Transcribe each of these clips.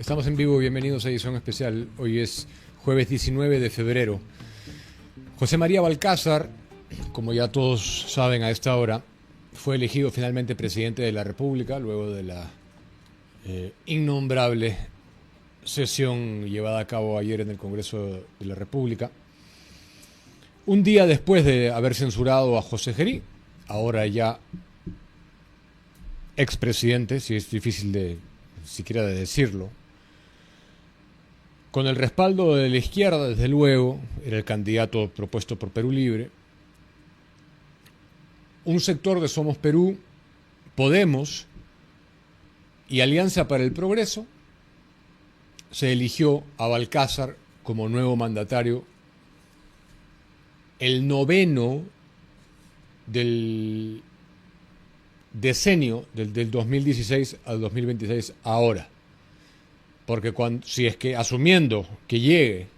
Estamos en vivo, bienvenidos a edición especial. Hoy es jueves 19 de febrero. José María Balcázar, como ya todos saben a esta hora, fue elegido finalmente presidente de la República luego de la innombrable sesión llevada a cabo ayer en el Congreso de la República. Un día después de haber censurado a José Gerí, ahora ya expresidente, si es difícil siquiera de decirlo, con el respaldo de la izquierda, desde luego, era el candidato propuesto por Perú Libre. Un sector de Somos Perú, Podemos y Alianza para el Progreso se eligió a Balcázar como nuevo mandatario, el noveno del decenio, del 2016 al 2026 ahora. Porque si es que asumiendo que llegue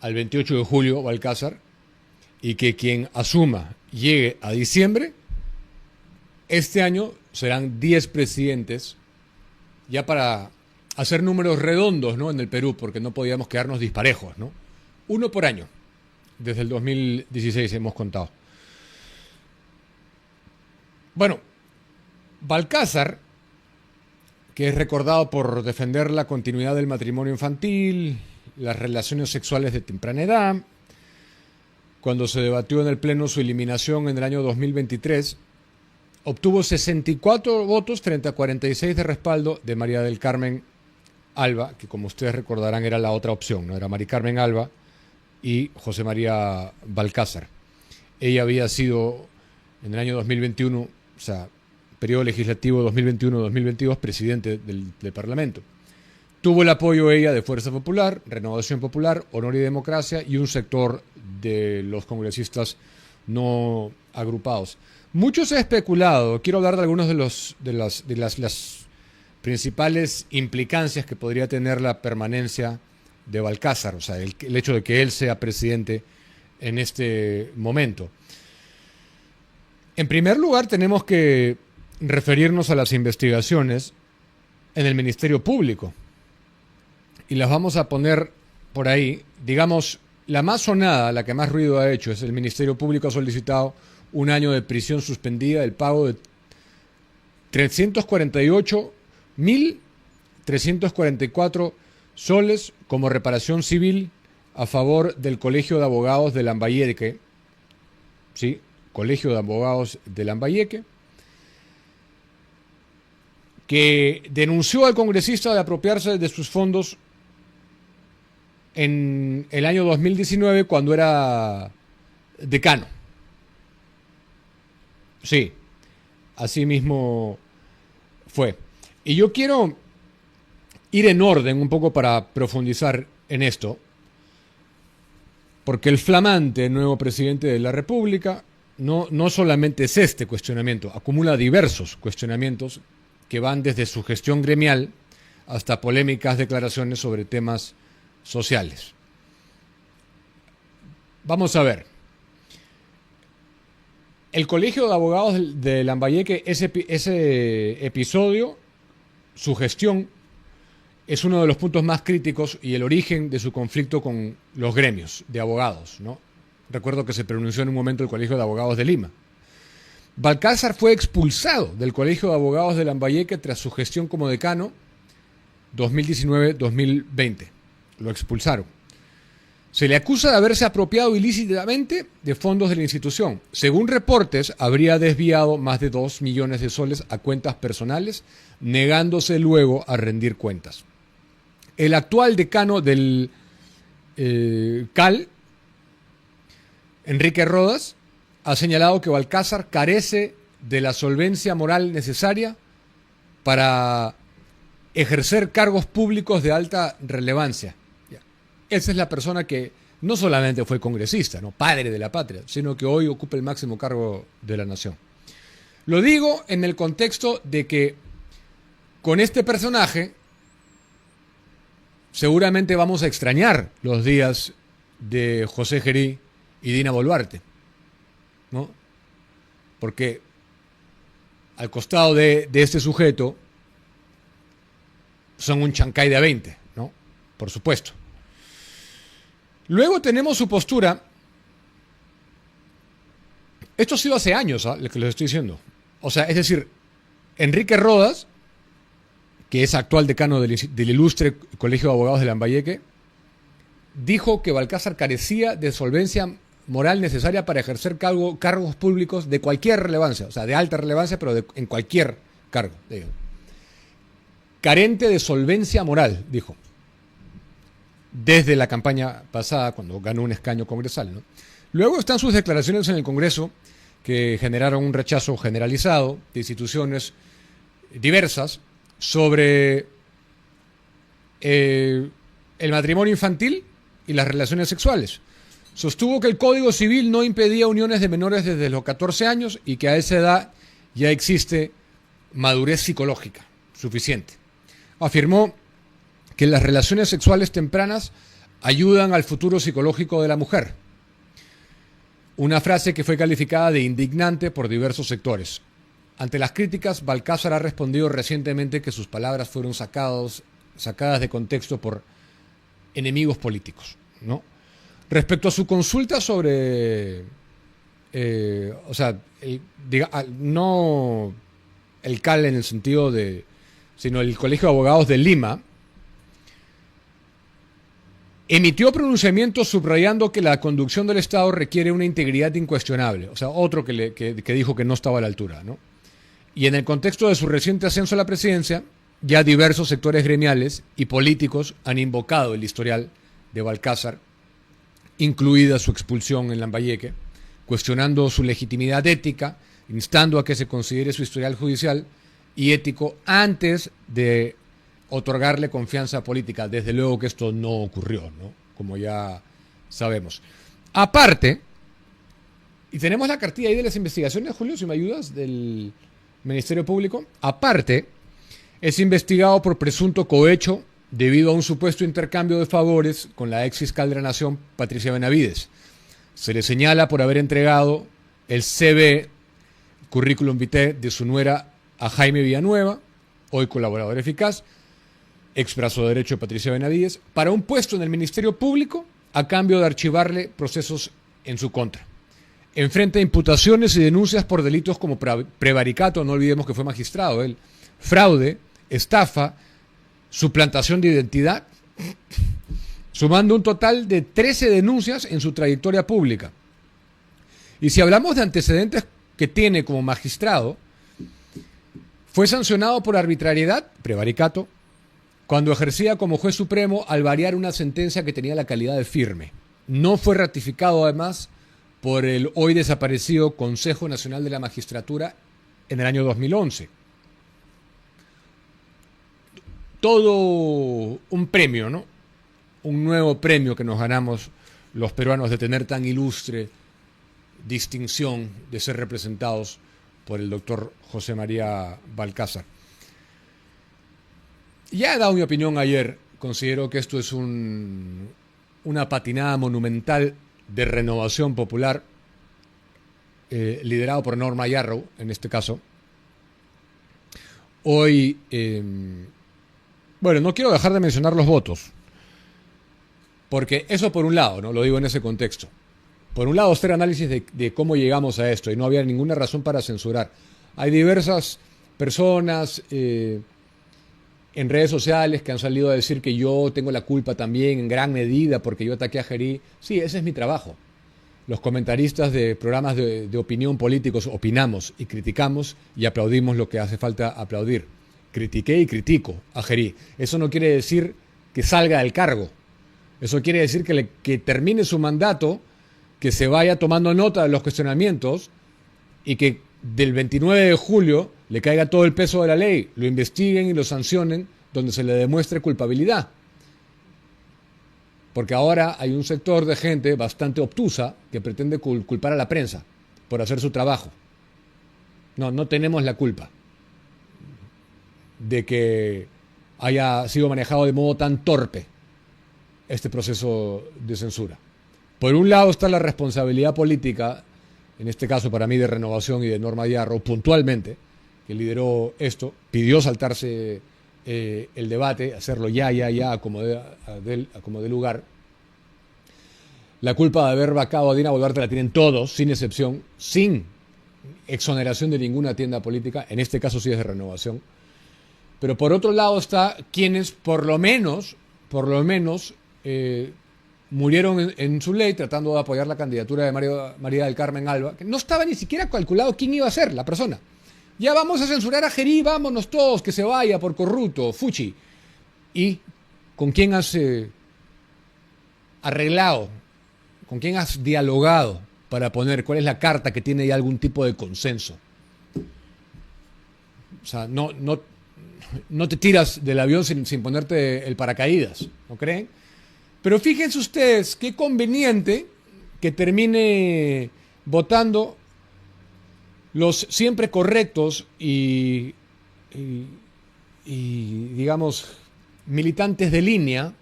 al 28 de julio Balcázar y que quien asuma llegue a diciembre, este año serán 10 presidentes, ya para hacer números redondos, ¿no?, en el Perú, porque no podíamos quedarnos disparejos, ¿no? Uno por año, desde el 2016 hemos contado. Bueno, Balcázar, que es recordado por defender la continuidad del matrimonio infantil, las relaciones sexuales de temprana edad, cuando se debatió en el Pleno su eliminación en el año 2023, obtuvo 64 votos frente a 46 de respaldo de María del Carmen Alba, que como ustedes recordarán era la otra opción, ¿no? Era María Carmen Alba y José María Balcázar. Ella había sido en el año 2021, o sea, periodo legislativo 2021-2022, presidente del Parlamento. Tuvo el apoyo ella de Fuerza Popular, Renovación Popular, Honor y Democracia y un sector de los congresistas no agrupados. Mucho se ha especulado, quiero hablar de algunos de las principales implicancias que podría tener la permanencia de Balcázar, o sea, el hecho de que él sea presidente en este momento. En primer lugar, tenemos que referirnos a las investigaciones en el Ministerio Público. Y las vamos a poner por ahí. Digamos, la más sonada, la que más ruido ha hecho, es el Ministerio Público ha solicitado un año de prisión suspendida, el pago de 348.344 soles como reparación civil a favor del Colegio de Abogados de Lambayeque. ¿Sí? Colegio de Abogados de Lambayeque, que denunció al congresista de apropiarse de sus fondos en el año 2019 cuando era decano. Sí, así mismo fue. Y yo quiero ir en orden un poco para profundizar en esto, porque el flamante nuevo presidente de la República no solamente es este cuestionamiento, acumula diversos cuestionamientos que van desde su gestión gremial hasta polémicas declaraciones sobre temas sociales. Vamos a ver. El Colegio de Abogados de Lambayeque, ese episodio, su gestión, es uno de los puntos más críticos y el origen de su conflicto con los gremios de abogados, ¿no? Recuerdo que se pronunció en un momento el Colegio de Abogados de Lima. Balcázar fue expulsado del Colegio de Abogados de Lambayeque tras su gestión como decano 2019-2020. Lo expulsaron. Se le acusa de haberse apropiado ilícitamente de fondos de la institución. Según reportes, habría desviado más de 2 millones de soles a cuentas personales, negándose luego a rendir cuentas. El actual decano del CAL, Enrique Rodas, ha señalado que Balcázar carece de la solvencia moral necesaria para ejercer cargos públicos de alta relevancia. Esa es la persona que no solamente fue congresista, ¿no?, padre de la patria, sino que hoy ocupa el máximo cargo de la nación. Lo digo en el contexto de que con este personaje seguramente vamos a extrañar los días de José Gerí y Dina Boluarte, ¿no? Porque al costado de este sujeto son un chancay de a 20, ¿no? Por supuesto. Luego tenemos su postura. Esto ha sido hace años, ¿eh? Lo que les estoy diciendo. O sea, es decir, Enrique Rodas, que es actual decano del ilustre Colegio de Abogados de Lambayeque, dijo que Balcázar carecía de solvencia moral necesaria para ejercer cargos públicos de cualquier relevancia, o sea, de alta relevancia, pero en cualquier cargo. Digo. Carente de solvencia moral, dijo, desde la campaña pasada, cuando ganó un escaño congresal, ¿no? Luego están sus declaraciones en el Congreso, que generaron un rechazo generalizado de instituciones diversas sobre el matrimonio infantil y las relaciones sexuales. Sostuvo que el Código Civil no impedía uniones de menores desde los 14 años y que a esa edad ya existe madurez psicológica suficiente. Afirmó que las relaciones sexuales tempranas ayudan al futuro psicológico de la mujer. Una frase que fue calificada de indignante por diversos sectores. Ante las críticas, Balcázar ha respondido recientemente que sus palabras fueron sacadas de contexto por enemigos políticos, ¿no? Respecto a su consulta sobre, no el CAL en el sentido de, sino el Colegio de Abogados de Lima, emitió pronunciamientos subrayando que la conducción del Estado requiere una integridad incuestionable. O sea, otro que dijo que no estaba a la altura, ¿no? Y en el contexto de su reciente ascenso a la presidencia, ya diversos sectores gremiales y políticos han invocado el historial de Balcázar, incluida su expulsión en Lambayeque, cuestionando su legitimidad ética, instando a que se considere su historial judicial y ético antes de otorgarle confianza política. Desde luego que esto no ocurrió, ¿no? Como ya sabemos. Aparte, y tenemos la cartilla ahí de las investigaciones, Julio, si me ayudas, del Ministerio Público. Aparte, es investigado por presunto cohecho debido a un supuesto intercambio de favores con la ex fiscal de la Nación, Patricia Benavides. Se le señala por haber entregado el CV, currículum vitae, de su nuera a Jaime Villanueva, hoy colaborador eficaz, ex brazo derecho de Patricia Benavides, para un puesto en el Ministerio Público a cambio de archivarle procesos en su contra. Enfrenta imputaciones y denuncias por delitos como prevaricato, no olvidemos que fue magistrado él, fraude, estafa, suplantación de identidad, sumando un total de 13 denuncias en su trayectoria pública. Y si hablamos de antecedentes que tiene como magistrado, fue sancionado por arbitrariedad, prevaricato, cuando ejercía como juez supremo al variar una sentencia que tenía la calidad de firme. No fue ratificado además por el hoy desaparecido Consejo Nacional de la Magistratura en el año 2011. Todo un premio, ¿no? Un nuevo premio que nos ganamos los peruanos de tener tan ilustre distinción de ser representados por el doctor José María Balcázar. Ya he dado mi opinión ayer. Considero que esto es una patinada monumental de renovación popular, liderado por Norma Yarrow, en este caso. Hoy, bueno, no quiero dejar de mencionar los votos, porque eso por un lado, ¿no? Lo digo en ese contexto. Por un lado, hacer análisis de cómo llegamos a esto, y no había ninguna razón para censurar. Hay diversas personas en redes sociales que han salido a decir que yo tengo la culpa también en gran medida porque yo ataqué a Gerí. Sí, ese es mi trabajo. Los comentaristas de programas de opinión políticos opinamos y criticamos y aplaudimos lo que hace falta aplaudir. Critiqué y critico a Gerí. Eso no quiere decir que salga del cargo. Eso quiere decir que termine su mandato, que se vaya tomando nota de los cuestionamientos y que del 29 de julio le caiga todo el peso de la ley, lo investiguen y lo sancionen donde se le demuestre culpabilidad. Porque ahora hay un sector de gente bastante obtusa que pretende culpar a la prensa por hacer su trabajo. No tenemos la culpa de que haya sido manejado de modo tan torpe este proceso de censura. Por un lado está la responsabilidad política, en este caso para mí de Renovación y de Norma Yarrow, puntualmente, que lideró esto, pidió saltarse el debate, hacerlo ya, como de lugar. La culpa de haber vacado a Dina Boluarte la tienen todos, sin excepción, sin exoneración de ninguna tienda política, en este caso sí es de Renovación. Pero por otro lado está quienes por lo menos murieron en su ley tratando de apoyar la candidatura de María del Carmen Alba, que no estaba ni siquiera calculado quién iba a ser la persona. Ya vamos a censurar a Gerí, vámonos todos, que se vaya por corrupto, fuchi. ¿Y con quién has arreglado? ¿Con quién has dialogado para poner cuál es la carta que tiene ya algún tipo de consenso? O sea, no te tiras del avión sin ponerte el paracaídas, ¿no creen? Pero fíjense ustedes qué conveniente que termine votando los siempre correctos y digamos, militantes de línea,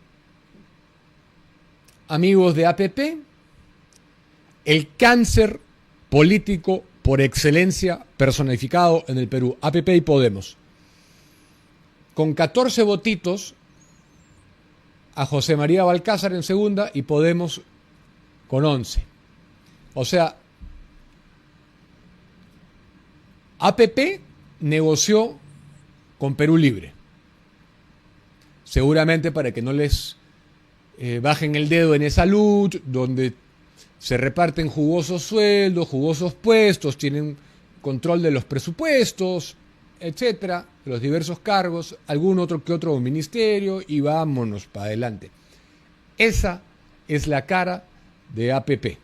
amigos de APP, el cáncer político por excelencia personificado en el Perú, APP y Podemos. Con 14 votitos a José María Balcázar en segunda y Podemos con 11. O sea, APP negoció con Perú Libre. Seguramente para que no les bajen el dedo en esa lucha, donde se reparten jugosos sueldos, jugosos puestos, tienen control de los presupuestos, etcétera, los diversos cargos, algún otro que otro ministerio y vámonos para adelante. Esa es la cara de APP.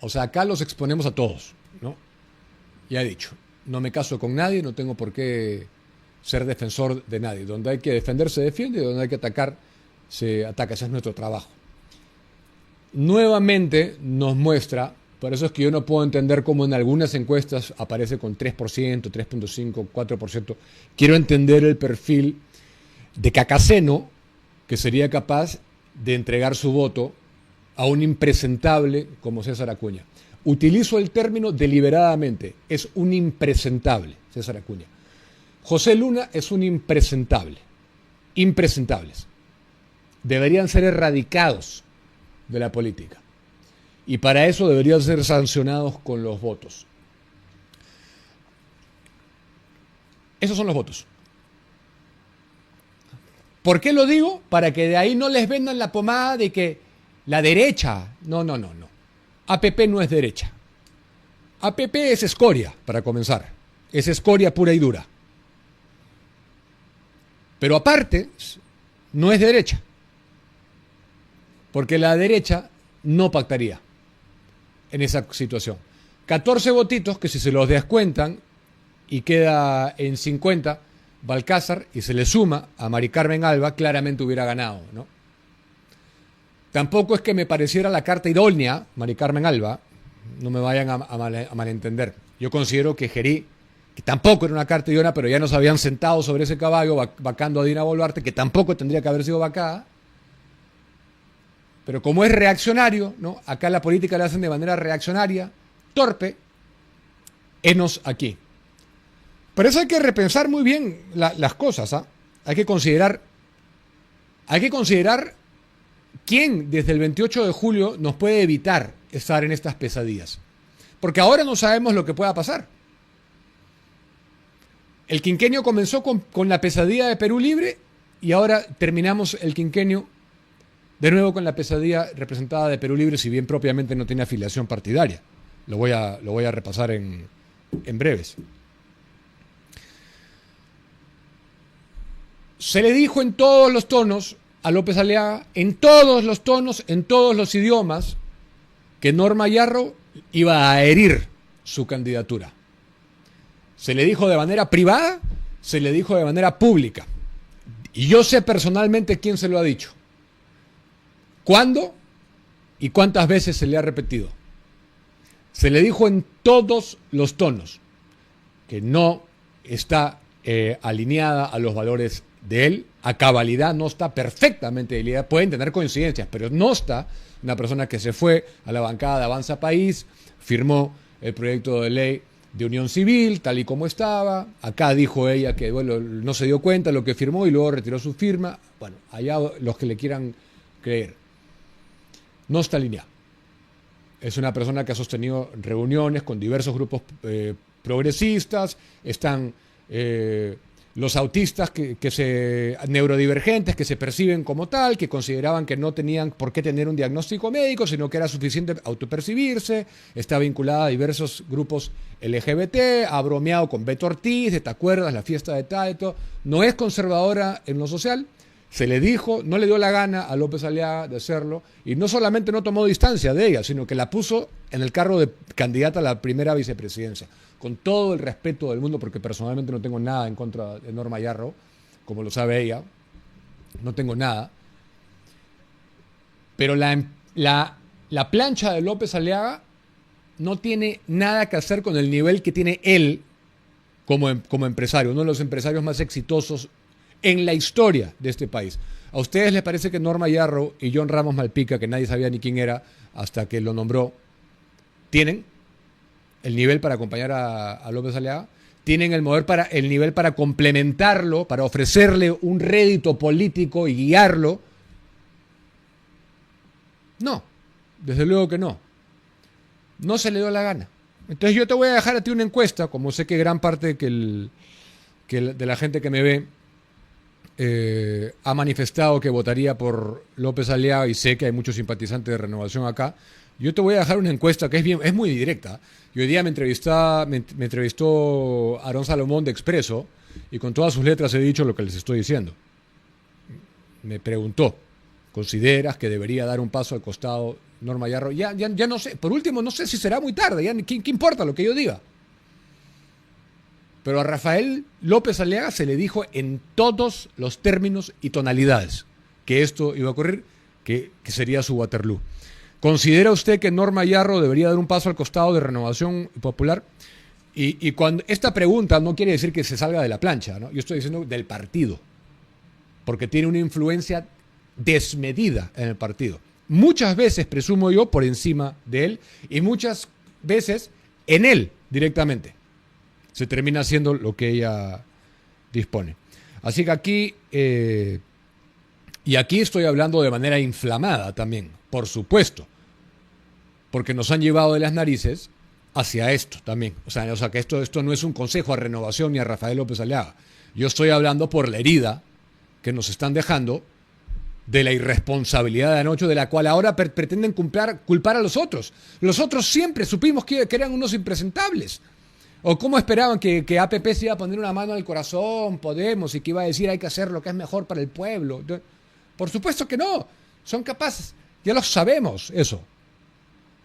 O sea, acá los exponemos a todos, ¿no? Ya he dicho, no me caso con nadie, no tengo por qué ser defensor de nadie. Donde hay que defender se defiende y donde hay que atacar se ataca. Ese es nuestro trabajo. Nuevamente nos muestra, por eso es que yo no puedo entender cómo en algunas encuestas aparece con 3%, 3.5%, 4%. Quiero entender el perfil de Cacaceno, que sería capaz de entregar su voto a un impresentable como César Acuña. Utilizo el término deliberadamente, es un impresentable, César Acuña. José Luna es un impresentable, impresentables. Deberían ser erradicados de la política. Y para eso deberían ser sancionados con los votos. Esos son los votos. ¿Por qué lo digo? Para que de ahí no les vendan la pomada de que la derecha. No. APP no es derecha. APP es escoria, para comenzar. Es escoria pura y dura. Pero aparte, no es derecha. Porque la derecha no pactaría en esa situación. 14 votitos que si se los descuentan y queda en 50 Balcázar y se le suma a Mari Carmen Alba, claramente hubiera ganado, ¿no? Tampoco es que me pareciera la carta idónea, Mari Carmen Alba, no me vayan a malentender. Yo considero que Gerí, que tampoco era una carta idónea, pero ya nos habían sentado sobre ese caballo vacando a Dina Boluarte, que tampoco tendría que haber sido vacada. Pero como es reaccionario, ¿no? Acá la política la hacen de manera reaccionaria, torpe, henos aquí. Por eso hay que repensar muy bien las cosas, ¿ah? Hay que considerar quién desde el 28 de julio nos puede evitar estar en estas pesadillas. Porque ahora no sabemos lo que pueda pasar. El quinquenio comenzó con la pesadilla de Perú Libre y ahora terminamos el quinquenio de nuevo con la pesadilla representada de Perú Libre, si bien propiamente no tiene afiliación partidaria. Lo voy a repasar en breves. Se le dijo en todos los tonos a López Aliaga, en todos los tonos, en todos los idiomas, que Norma Yarro iba a herir su candidatura. Se le dijo de manera privada, se le dijo de manera pública. Y yo sé personalmente quién se lo ha dicho. ¿Cuándo y cuántas veces se le ha repetido? Se le dijo en todos los tonos que no está alineada a los valores de él, a cabalidad, no está perfectamente alineada. Pueden tener coincidencias, pero no está una persona que se fue a la bancada de Avanza País, firmó el proyecto de ley de unión civil, tal y como estaba. Acá dijo ella que bueno, no se dio cuenta de lo que firmó y luego retiró su firma. Bueno, allá los que le quieran creer. No está alineada. Es una persona que ha sostenido reuniones con diversos grupos progresistas. Están los autistas neurodivergentes que se perciben como tal, que consideraban que no tenían por qué tener un diagnóstico médico, sino que era suficiente autopercibirse. Está vinculada a diversos grupos LGBT, ha bromeado con Beto Ortiz, de ¿te acuerdas? La fiesta de Taito. No es conservadora en lo social. Se le dijo, no le dio la gana a López Aliaga de hacerlo, y no solamente no tomó distancia de ella, sino que la puso en el carro de candidata a la primera vicepresidencia. Con todo el respeto del mundo, porque personalmente no tengo nada en contra de Norma Yarro, como lo sabe ella, no tengo nada. Pero la plancha de López Aliaga no tiene nada que hacer con el nivel que tiene él como empresario, uno de los empresarios más exitosos en la historia de este país. ¿A ustedes les parece que Norma Yarro y John Ramos Malpica, que nadie sabía ni quién era hasta que lo nombró, tienen el nivel para acompañar a López Aliaga? ¿Tienen el nivel para complementarlo, para ofrecerle un rédito político y guiarlo? No, desde luego que no. No se le dio la gana. Entonces yo te voy a dejar a ti una encuesta, como sé que gran parte de la gente que me ve ha manifestado que votaría por López Aliaga, y sé que hay muchos simpatizantes de Renovación acá. Yo te voy a dejar una encuesta que es muy directa. Y hoy día me entrevistó Aarón Salomón de Expreso, y con todas sus letras he dicho lo que les estoy diciendo. Me preguntó, ¿consideras que debería dar un paso al costado Norma Yarro? Ya no sé, por último no sé si será muy tarde, ¿qué importa lo que yo diga? Pero a Rafael López Aliaga se le dijo en todos los términos y tonalidades que esto iba a ocurrir, que sería su Waterloo. ¿Considera usted que Norma Yarro debería dar un paso al costado de Renovación Popular? Y cuando esta pregunta no quiere decir que se salga de la plancha, ¿no? Yo estoy diciendo del partido, porque tiene una influencia desmedida en el partido. Muchas veces, presumo yo, por encima de él, y muchas veces en él directamente. Se termina haciendo lo que ella dispone. Así que aquí, y aquí estoy hablando de manera inflamada también, por supuesto, porque nos han llevado de las narices hacia esto también. O sea que esto no es un consejo a Renovación ni a Rafael López Aliaga. Yo estoy hablando por la herida que nos están dejando de la irresponsabilidad de anoche, de la cual ahora pretenden culpar a los otros. Los otros siempre supimos que eran unos impresentables. ¿O cómo esperaban que APP se iba a poner una mano al corazón, Podemos, y que iba a decir hay que hacer lo que es mejor para el pueblo? Por supuesto que no. Son capaces. Ya lo sabemos eso.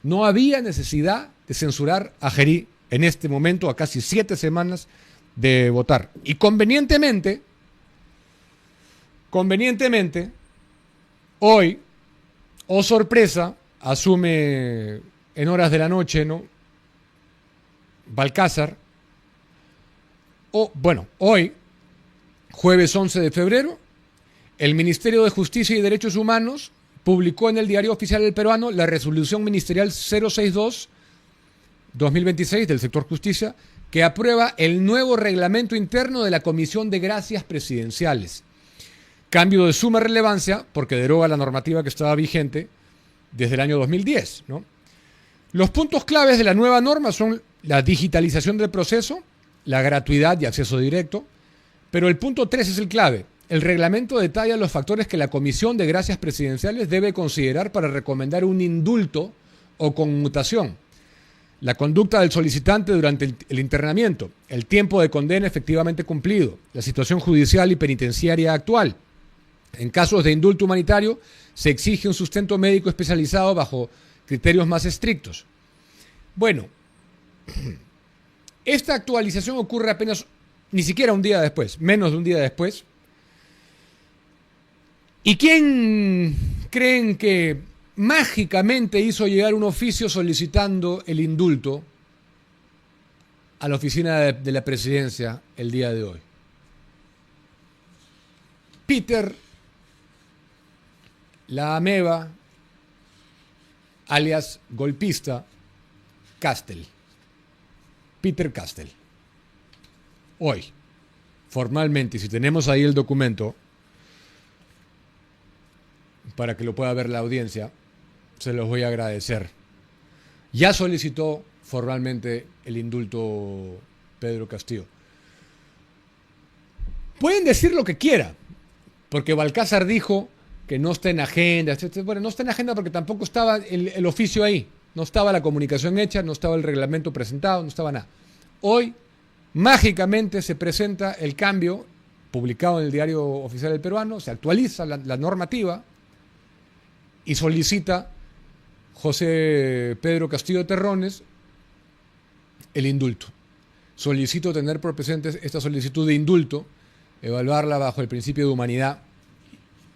No había necesidad de censurar a Gerí en este momento, a casi 7 semanas de votar. Y convenientemente, hoy, oh sorpresa, asume en horas de la noche, ¿no?, Balcázar. Hoy, jueves 11 de febrero, el Ministerio de Justicia y Derechos Humanos publicó en el Diario Oficial del Peruano la resolución ministerial 062-2026 del sector justicia, que aprueba el nuevo reglamento interno de la Comisión de Gracias Presidenciales. Cambio de suma relevancia porque deroga la normativa que estaba vigente desde el año 2010, ¿no? Los puntos claves de la nueva norma son la digitalización del proceso, la gratuidad y acceso directo, pero el punto 3 es el clave. El reglamento detalla los factores que la Comisión de Gracias Presidenciales debe considerar para recomendar un indulto o conmutación. La conducta del solicitante durante el internamiento, el tiempo de condena efectivamente cumplido, la situación judicial y penitenciaria actual. En casos de indulto humanitario, se exige un sustento médico especializado bajo criterios más estrictos. Bueno, esta actualización ocurre apenas, ni siquiera un día después, menos de un día después. ¿Y quién creen que mágicamente hizo llegar un oficio solicitando el indulto a la oficina de la presidencia el día de hoy? Peter La Ameba, alias golpista, Castel. Peter Castell. Hoy, formalmente, y si tenemos ahí el documento, para que lo pueda ver la audiencia, se los voy a agradecer. Ya solicitó formalmente el indulto Pedro Castillo. Pueden decir lo que quieran, porque Balcázar dijo que no está en agenda, etc. Bueno, no está en agenda porque tampoco estaba el oficio ahí, no estaba la comunicación hecha, no estaba el reglamento presentado, no estaba nada. Hoy, mágicamente, se presenta el cambio, publicado en el Diario Oficial del Peruano, se actualiza la normativa y solicita José Pedro Castillo Terrones el indulto. Solicito tener por presente esta solicitud de indulto, evaluarla bajo el principio de humanidad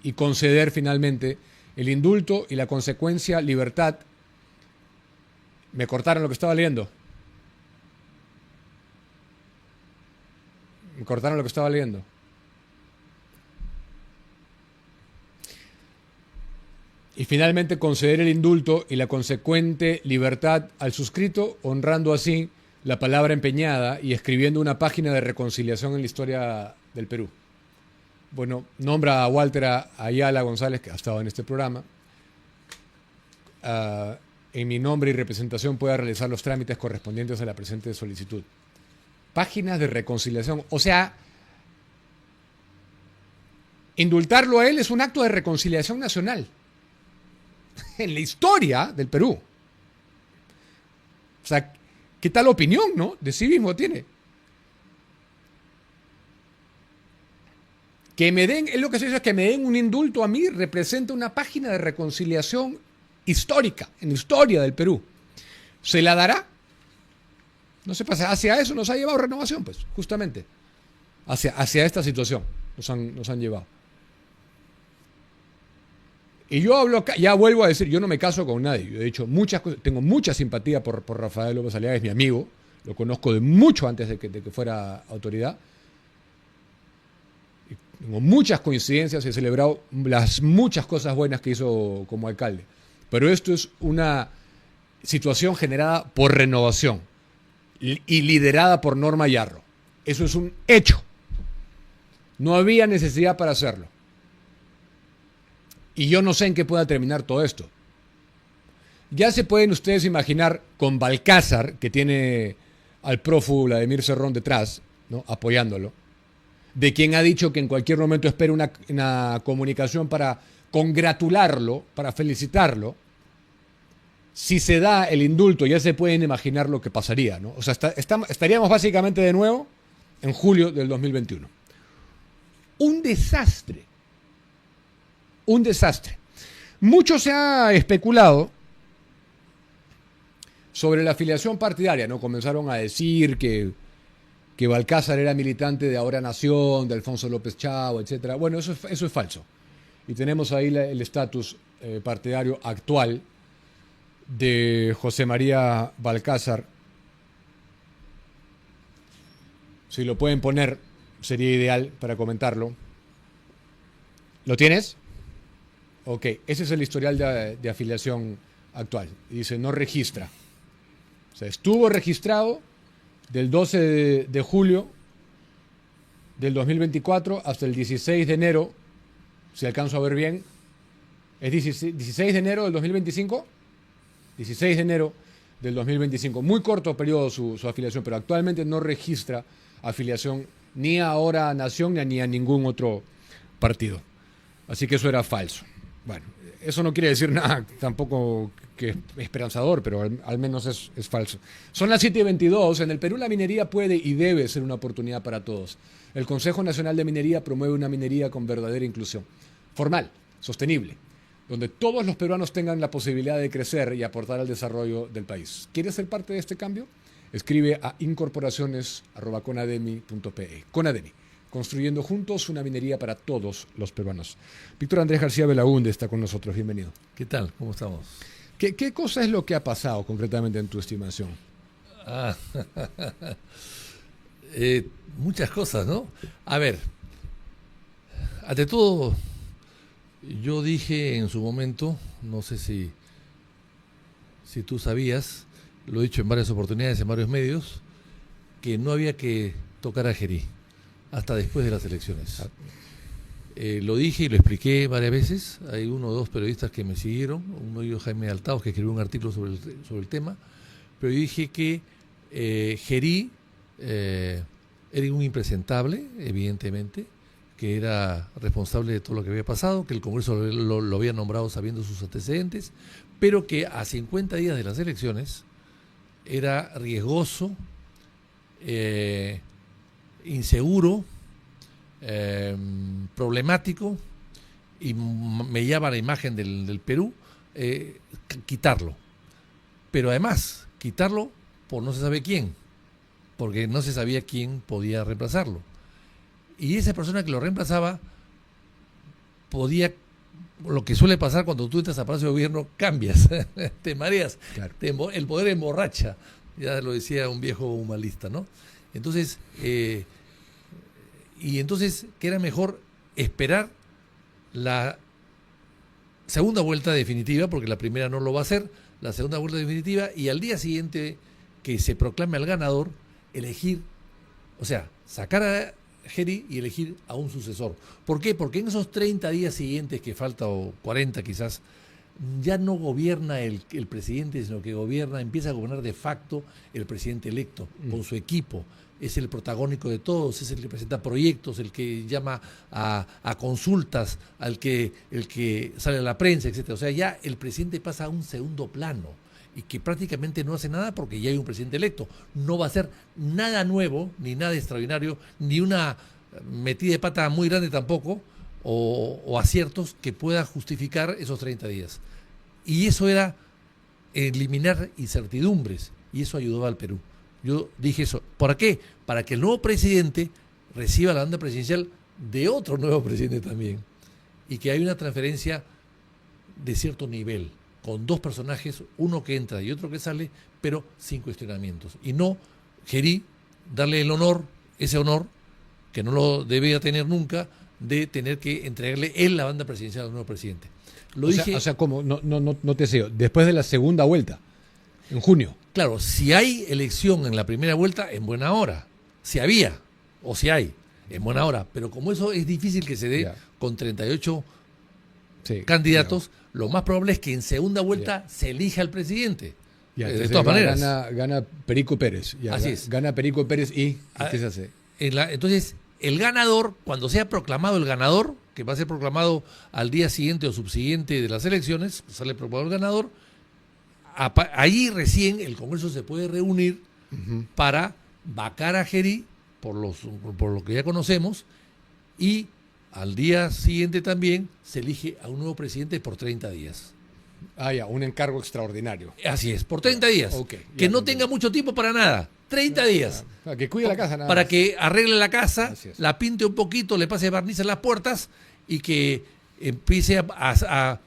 y conceder finalmente el indulto y la consecuencia libertad. Me cortaron lo que estaba leyendo. Me cortaron lo que estaba leyendo. Y finalmente conceder el indulto y la consecuente libertad al suscrito, honrando así la palabra empeñada y escribiendo una página de reconciliación en la historia del Perú. Bueno, nombra a Walter Ayala González, que ha estado en este programa. En mi nombre y representación pueda realizar los trámites correspondientes a la presente solicitud. Páginas de reconciliación. O sea, indultarlo a él es un acto de reconciliación nacional en la historia del Perú. O sea, ¿qué tal opinión, no? De sí mismo tiene. Que me den, es lo que se dice, que me den un indulto a mí representa una página de reconciliación histórica, en la historia del Perú. ¿Se la dará? No se pasa, hacia eso nos ha llevado Renovación, pues, justamente. Hacia esta situación nos han llevado. Y yo hablo, ya vuelvo a decir, yo no me caso con nadie. Yo he dicho muchas cosas, tengo mucha simpatía por Rafael López Aliaga, es mi amigo, lo conozco de mucho antes de que fuera autoridad. Tengo muchas coincidencias, he celebrado las muchas cosas buenas que hizo como alcalde. Pero esto es una situación generada por Renovación y liderada por Norma Yarro. Eso es un hecho. No había necesidad para hacerlo. Y yo no sé en qué pueda terminar todo esto. Ya se pueden ustedes imaginar con Balcázar, que tiene al prófugo Vladimir Cerrón detrás, ¿no?, apoyándolo, de quien ha dicho que en cualquier momento espera una comunicación para congratularlo, para felicitarlo. Si se da el indulto, ya se pueden imaginar lo que pasaría, ¿no? O sea, estaríamos básicamente de nuevo en julio del 2021. Un desastre. Un desastre. Mucho se ha especulado sobre la afiliación partidaria, ¿no? Comenzaron a decir que Balcázar era militante de Ahora Nación, de Alfonso López Chao, etc. Bueno, eso es falso. Y tenemos ahí el estatus partidario actual de José María Balcázar. Si lo pueden poner, sería ideal para comentarlo. ¿Lo tienes? Ok, ese es el historial de afiliación actual. Y dice, no registra. O sea, estuvo registrado del 12 de julio del 2024 hasta el 16 de enero, si alcanzo a ver bien. ¿Es 16 de enero del 2025? 16 de enero del 2025. Muy corto periodo su afiliación, pero actualmente no registra afiliación ni a Ahora Nación ni a ningún otro partido. Así que eso era falso. Bueno, eso no quiere decir nada tampoco que es esperanzador, pero al menos es falso. Son las 7:22. En el Perú la minería puede y debe ser una oportunidad para todos. El Consejo Nacional de Minería promueve una minería con verdadera inclusión, formal, sostenible, donde todos los peruanos tengan la posibilidad de crecer y aportar al desarrollo del país. ¿Quieres ser parte de este cambio? Escribe a incorporaciones@conademi.pe. Conademi, construyendo juntos una minería para todos los peruanos. Víctor Andrés García Belaúnde está con nosotros. Bienvenido. ¿Qué tal? ¿Cómo estamos? ¿Qué cosa es lo que ha pasado concretamente en tu estimación? Muchas cosas, ¿no? A ver, ante todo, yo dije en su momento, no sé si tú sabías, lo he dicho en varias oportunidades, en varios medios, que no había que tocar a Gerí hasta después de las elecciones. Lo dije y lo expliqué varias veces. Hay uno o dos periodistas que me siguieron, uno de ellos Jaime Altaos, que escribió un artículo sobre el tema, pero yo dije que Gerí era un impresentable, evidentemente, que era responsable de todo lo que había pasado, que el Congreso lo había nombrado sabiendo sus antecedentes, pero que a 50 días de las elecciones era riesgoso, inseguro, problemático, y me llama la imagen del Perú, quitarlo. Pero además, quitarlo por no se sabe quién, porque no se sabía quién podía reemplazarlo. Y esa persona que lo reemplazaba podía, lo que suele pasar cuando tú entras a Palacio de Gobierno, cambias, te mareas, Claro. el poder emborracha, ya lo decía un viejo humanista, ¿no? Entonces, que era mejor esperar la segunda vuelta definitiva, porque la primera no lo va a hacer, la segunda vuelta definitiva, y al día siguiente que se proclame al ganador, elegir, o sea, sacar a Gerí y elegir a un sucesor. ¿Por qué? Porque en esos 30 días siguientes que falta, o 40 quizás, ya no gobierna el presidente, sino que empieza a gobernar de facto el presidente electo, con su equipo. Es el protagónico de todos, es el que presenta proyectos, el que llama a consultas, el que sale a la prensa, etcétera. O sea, ya el presidente pasa a un segundo plano y que prácticamente no hace nada porque ya hay un presidente electo. No va a hacer nada nuevo, ni nada extraordinario, ni una metida de pata muy grande tampoco, o aciertos que pueda justificar esos 30 días. Y eso era eliminar incertidumbres, y eso ayudó al Perú. Yo dije eso. ¿Para qué? Para que el nuevo presidente reciba la banda presidencial de otro nuevo presidente también, y que haya una transferencia de cierto nivel, con dos personajes, uno que entra y otro que sale, pero sin cuestionamientos. Y no Gerí darle el honor, ese honor, que no lo debía tener nunca, de tener que entregarle él la banda presidencial al nuevo presidente. O sea, ¿cómo? No te sé. Después de la segunda vuelta, en junio. Claro, si hay elección en la primera vuelta, en buena hora. Si había, o si hay, en buena hora. Pero como eso es difícil que se dé con 38 candidatos, lo más probable es que en segunda vuelta se elija al presidente. De todas maneras. Gana Perico Pérez. Así es. Gana Perico Pérez y ¿qué se hace? Entonces, el ganador, cuando sea proclamado el ganador, que va a ser proclamado al día siguiente o subsiguiente de las elecciones, sale proclamado el ganador, ahí recién el Congreso se puede reunir para vacar a Gerí, por lo que ya conocemos, y al día siguiente también se elige a un nuevo presidente por 30 días. Un encargo extraordinario. Así es, por 30 días. Que no tenga mucho tiempo para nada. 30 días. Que cuide la casa nada para más. Que arregle la casa, la pinte un poquito, le pase barniz en las puertas y que empiece a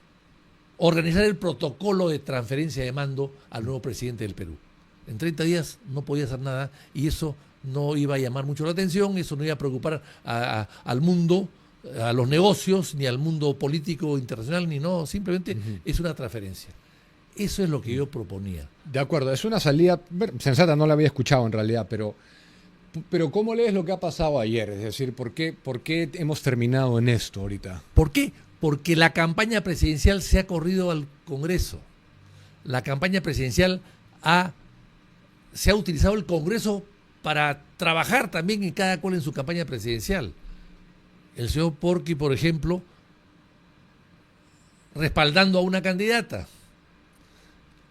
organizar el protocolo de transferencia de mando al nuevo presidente del Perú. En 30 días no podía hacer nada y eso no iba a llamar mucho la atención, eso no iba a preocupar al mundo, a los negocios, ni al mundo político internacional, ni no, simplemente es una transferencia. Eso es lo que yo proponía. De acuerdo, es una salida sensata, no la había escuchado en realidad, pero ¿cómo lees lo que ha pasado ayer? Es decir, ¿por qué hemos terminado en esto ahorita? ¿Por qué? Porque la campaña presidencial se ha corrido al Congreso. La campaña presidencial se ha utilizado el Congreso para trabajar también en cada cual en su campaña presidencial. El señor Porky, por ejemplo, respaldando a una candidata.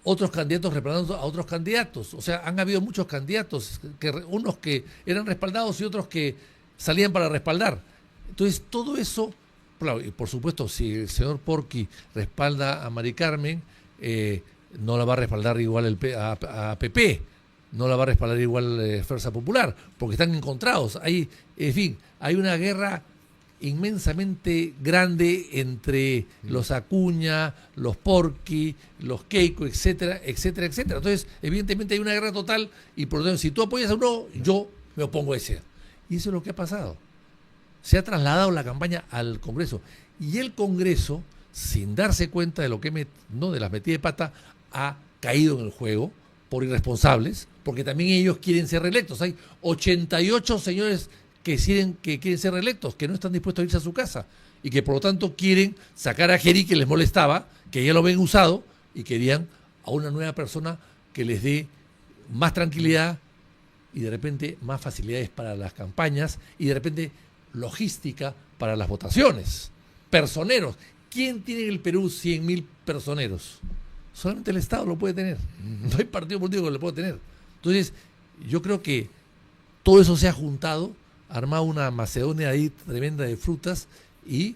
Otros candidatos respaldando a otros candidatos. O sea, han habido muchos candidatos, unos que eran respaldados y otros que salían para respaldar. Entonces, todo eso, claro, y por supuesto, si el señor Porky respalda a Mari Carmen, no la va a respaldar igual a PP, no la va a respaldar igual Fuerza Popular, porque están encontrados. En fin, hay una guerra inmensamente grande entre los Acuña, los Porky, los Keiko, etcétera, etcétera, etcétera. Entonces, evidentemente hay una guerra total y por lo tanto, si tú apoyas a uno, yo me opongo a ese. Y eso es lo que ha pasado. Se ha trasladado la campaña al Congreso. Y el Congreso, sin darse cuenta de lo que de las metidas de pata, ha caído en el juego por irresponsables, porque también ellos quieren ser reelectos. Hay 88 señores que quieren ser reelectos, que no están dispuestos a irse a su casa y que por lo tanto quieren sacar a Gerí, que les molestaba, que ya lo ven usado, y querían a una nueva persona que les dé más tranquilidad y de repente más facilidades para las campañas y de repente logística para las votaciones. Personeros. ¿Quién tiene en el Perú 100.000 personeros? Solamente el Estado lo puede tener. No hay partido político que lo pueda tener. Entonces, yo creo que todo eso se ha juntado, ha armado una Macedonia ahí tremenda de frutas y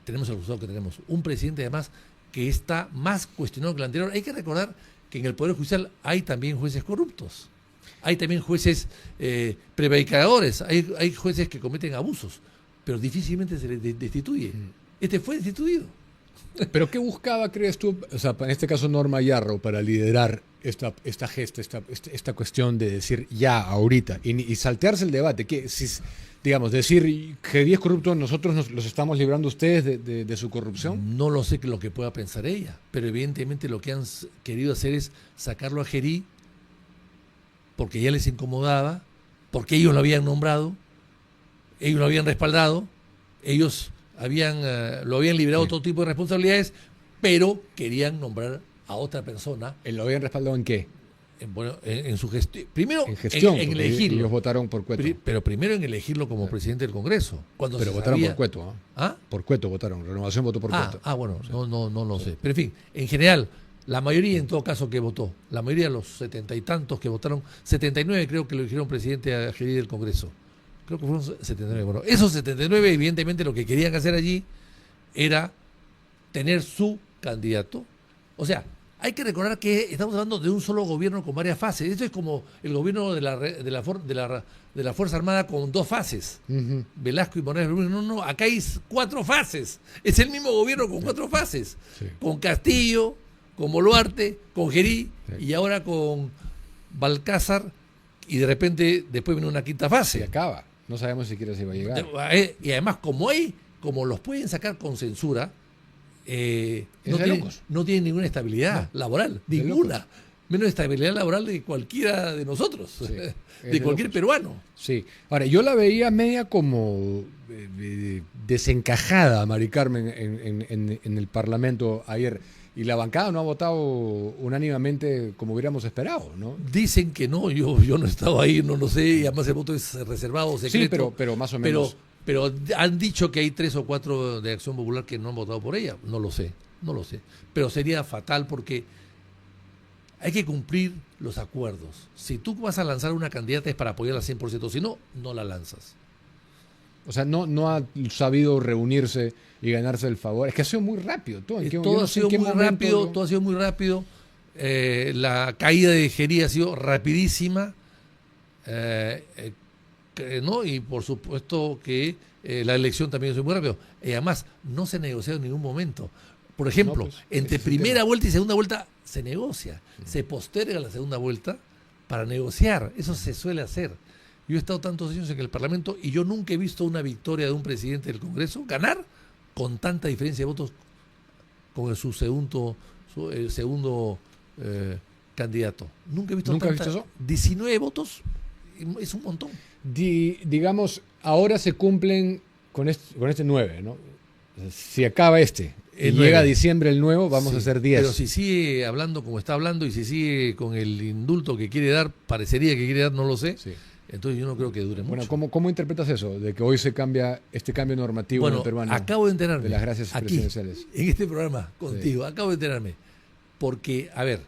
tenemos el resultado que tenemos. Un presidente, además, que está más cuestionado que el anterior. Hay que recordar que en el Poder Judicial hay también jueces corruptos. Hay también jueces prevaricadores, hay jueces que cometen abusos, pero difícilmente se les destituye. Este fue destituido. ¿Pero qué buscaba, crees tú, o sea, en este caso Norma Yarro, para liderar esta gesta, esta cuestión de decir ya, ahorita, y saltearse el debate? Que, si, digamos, decir que es corrupto, nosotros los estamos librando a ustedes de su corrupción. No lo sé lo que pueda pensar ella, pero evidentemente lo que han querido hacer es sacarlo a Gerí porque ya les incomodaba, porque ellos lo habían nombrado, ellos lo habían respaldado, ellos lo habían liberado de todo tipo de responsabilidades, pero querían nombrar a otra persona. ¿Lo habían respaldado en qué? En su gestión. Primero, en gestión, en elegirlo. Ellos votaron por Cueto. Pero primero en elegirlo como presidente del Congreso. Pero votaron por Cueto, ¿eh? ¿Ah? Por Cueto votaron. Renovación votó por Cueto. Bueno, sí. No lo sé. Pero en fin, en general, la mayoría en todo caso que votó, la mayoría de los 70 y tantos que votaron, 79 creo que lo eligieron presidente a Gerí del Congreso. Creo que fueron 79. Bueno, esos 79 evidentemente lo que querían hacer allí era tener su candidato. O sea, hay que recordar que estamos hablando de un solo gobierno con varias fases. Esto es como el gobierno de la Fuerza Armada con dos fases. Uh-huh. Velasco y Morales. No, acá hay 4 fases. Es el mismo gobierno con 4 fases. Sí. Con Castillo, con Boluarte, con Gerí, sí, y ahora con Balcázar, y de repente después viene una quinta fase. Se acaba. No sabemos siquiera si va a llegar. Y además, como los pueden sacar con censura, no tienen ninguna estabilidad laboral, ninguna. Menos estabilidad laboral de cualquiera de nosotros, sí, de cualquier peruano. Sí. Ahora, yo la veía media como desencajada, Mari Carmen, en el Parlamento ayer. Y la bancada no ha votado unánimemente como hubiéramos esperado, ¿no? Dicen que no, yo no he estado ahí, no lo sé, y además el voto es reservado, secreto. Sí, pero más o menos. Pero han dicho que hay 3 o 4 de Acción Popular que no han votado por ella. No lo sé. Pero sería fatal porque hay que cumplir los acuerdos. Si tú vas a lanzar una candidata es para apoyarla al 100%, si no, no la lanzas. O sea, no ha sabido reunirse y ganarse el favor. Es que ha sido muy rápido. Todo ha sido muy rápido. La caída de Gerí ha sido rapidísima. ¿No? Y por supuesto que la elección también es muy rápido. Además, no se negocia en ningún momento. Por ejemplo, entre primera vuelta y segunda vuelta se negocia. Se posterga la segunda vuelta para negociar. Eso se suele hacer. Yo he estado tantos años en el Parlamento y yo nunca he visto una victoria de un presidente del Congreso ganar con tanta diferencia de votos con el segundo candidato. Nunca he visto eso. 19 votos es un montón. Digamos, ahora se cumplen con este 9, ¿no? Si acaba y llega a diciembre el nuevo, vamos a hacer 10. Pero si sigue hablando como está hablando y si sigue con el indulto que quiere dar, parecería que quiere dar, no lo sé. Sí. Entonces yo no creo que dure mucho. Bueno, ¿cómo interpretas eso? De que hoy se cambia este cambio normativo en el peruano. Acabo de enterarme. De las gracias aquí, presidenciales. En este programa, contigo, sí. Acabo de enterarme. Porque, a ver,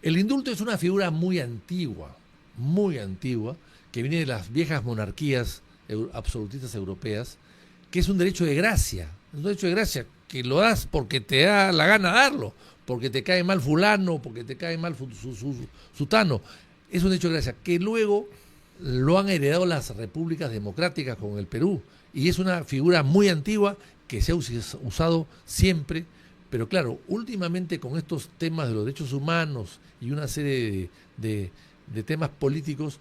el indulto es una figura muy antigua, que viene de las viejas monarquías absolutistas europeas, que es un derecho de gracia. Es un derecho de gracia que lo das porque te da la gana darlo, porque te cae mal fulano, porque te cae mal sutano. Es un derecho de gracia que luego lo han heredado las repúblicas democráticas con el Perú, y es una figura muy antigua que se ha usado siempre, pero claro, últimamente con estos temas de los derechos humanos y una serie de temas políticos,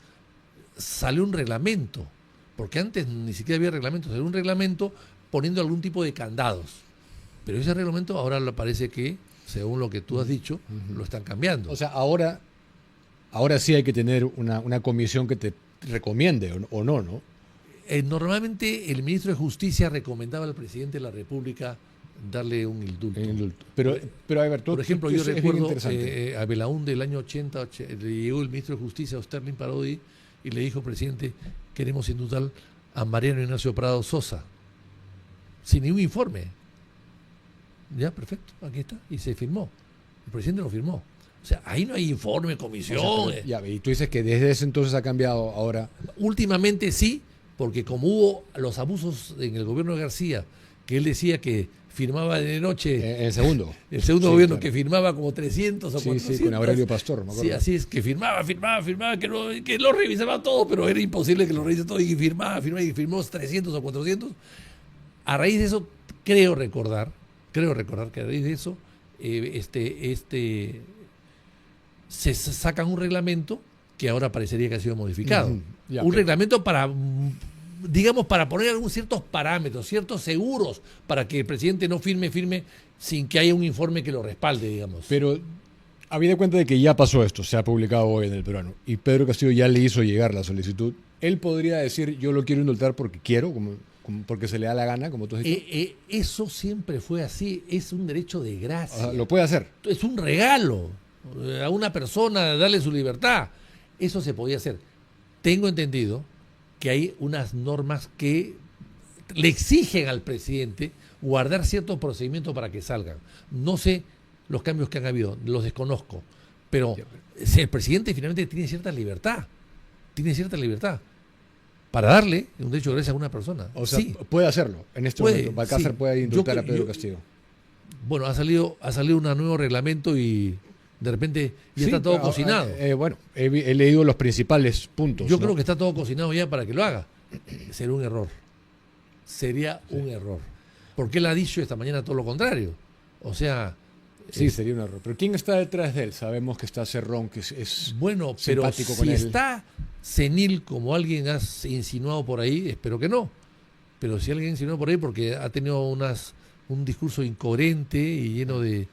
salió un reglamento, porque antes ni siquiera había reglamento, salió un reglamento poniendo algún tipo de candados, pero ese reglamento ahora parece que, según lo que tú has dicho, lo están cambiando. O sea, ahora ahora sí hay que tener una comisión que te recomiende o no, ¿no? Normalmente el ministro de Justicia recomendaba al presidente de la República darle un indulto. Pero a ver, por ejemplo, yo es bien recuerdo interesante. a Belaúnde del año 80, le llegó el ministro de Justicia, Sterling Parodi, y le dijo, presidente, queremos indultar a Mariano Ignacio Prado Sosa, sin ningún informe. Ya, perfecto, aquí está, y se firmó. El presidente lo firmó. O sea, ahí no hay informe, comisión. O sea, ya, y tú dices que desde ese entonces ha cambiado ahora. Últimamente sí, porque como hubo los abusos en el gobierno de García, que él decía que firmaba de noche. El segundo. El segundo Sí, gobierno, claro. que firmaba como 300 o 400. Sí, con Aurelio Pastor, me acuerdo. Sí, así es, que firmaba, que lo revisaba todo, pero era imposible que lo revise todo, y firmaba, y firmó 300 o 400. A raíz de eso, creo recordar que a raíz de eso, se sacan un reglamento que ahora parecería que ha sido modificado. Un reglamento para, digamos, para poner algunos ciertos parámetros, ciertos seguros, para que el presidente no firme sin que haya un informe que lo respalde, digamos. Pero habida cuenta de que ya pasó esto, se ha publicado hoy en El Peruano, y Pedro Castillo ya le hizo llegar la solicitud, él podría decir, yo lo quiero indultar porque quiero, porque se le da la gana, como tú has dicho. Eso siempre fue así, es un derecho de gracia. Lo puede hacer. Es un regalo a una persona, darle su libertad. Eso se podía hacer. Tengo entendido que hay unas normas que le exigen al presidente guardar ciertos procedimientos para que salgan. No sé los cambios que han habido, los desconozco, pero si el presidente finalmente tiene cierta libertad para darle un derecho de gracia a una persona. O sea, sí, puede hacerlo en este momento. Balcázar puede indultar a Pedro Castillo. Bueno, ha salido un nuevo reglamento y de repente ya está todo cocinado. Bueno, he leído los principales puntos. Yo creo que está todo cocinado ya para que lo haga. Sería un error. Un error. Porque él ha dicho esta mañana todo lo contrario. O sea... Sí, sería un error. Pero ¿quién está detrás de él? Sabemos que está Cerrón, que es bueno, pero simpático si con él. está senil, como alguien ha insinuado por ahí, espero que no. Pero si alguien ha insinuado por ahí porque ha tenido un discurso incoherente y lleno de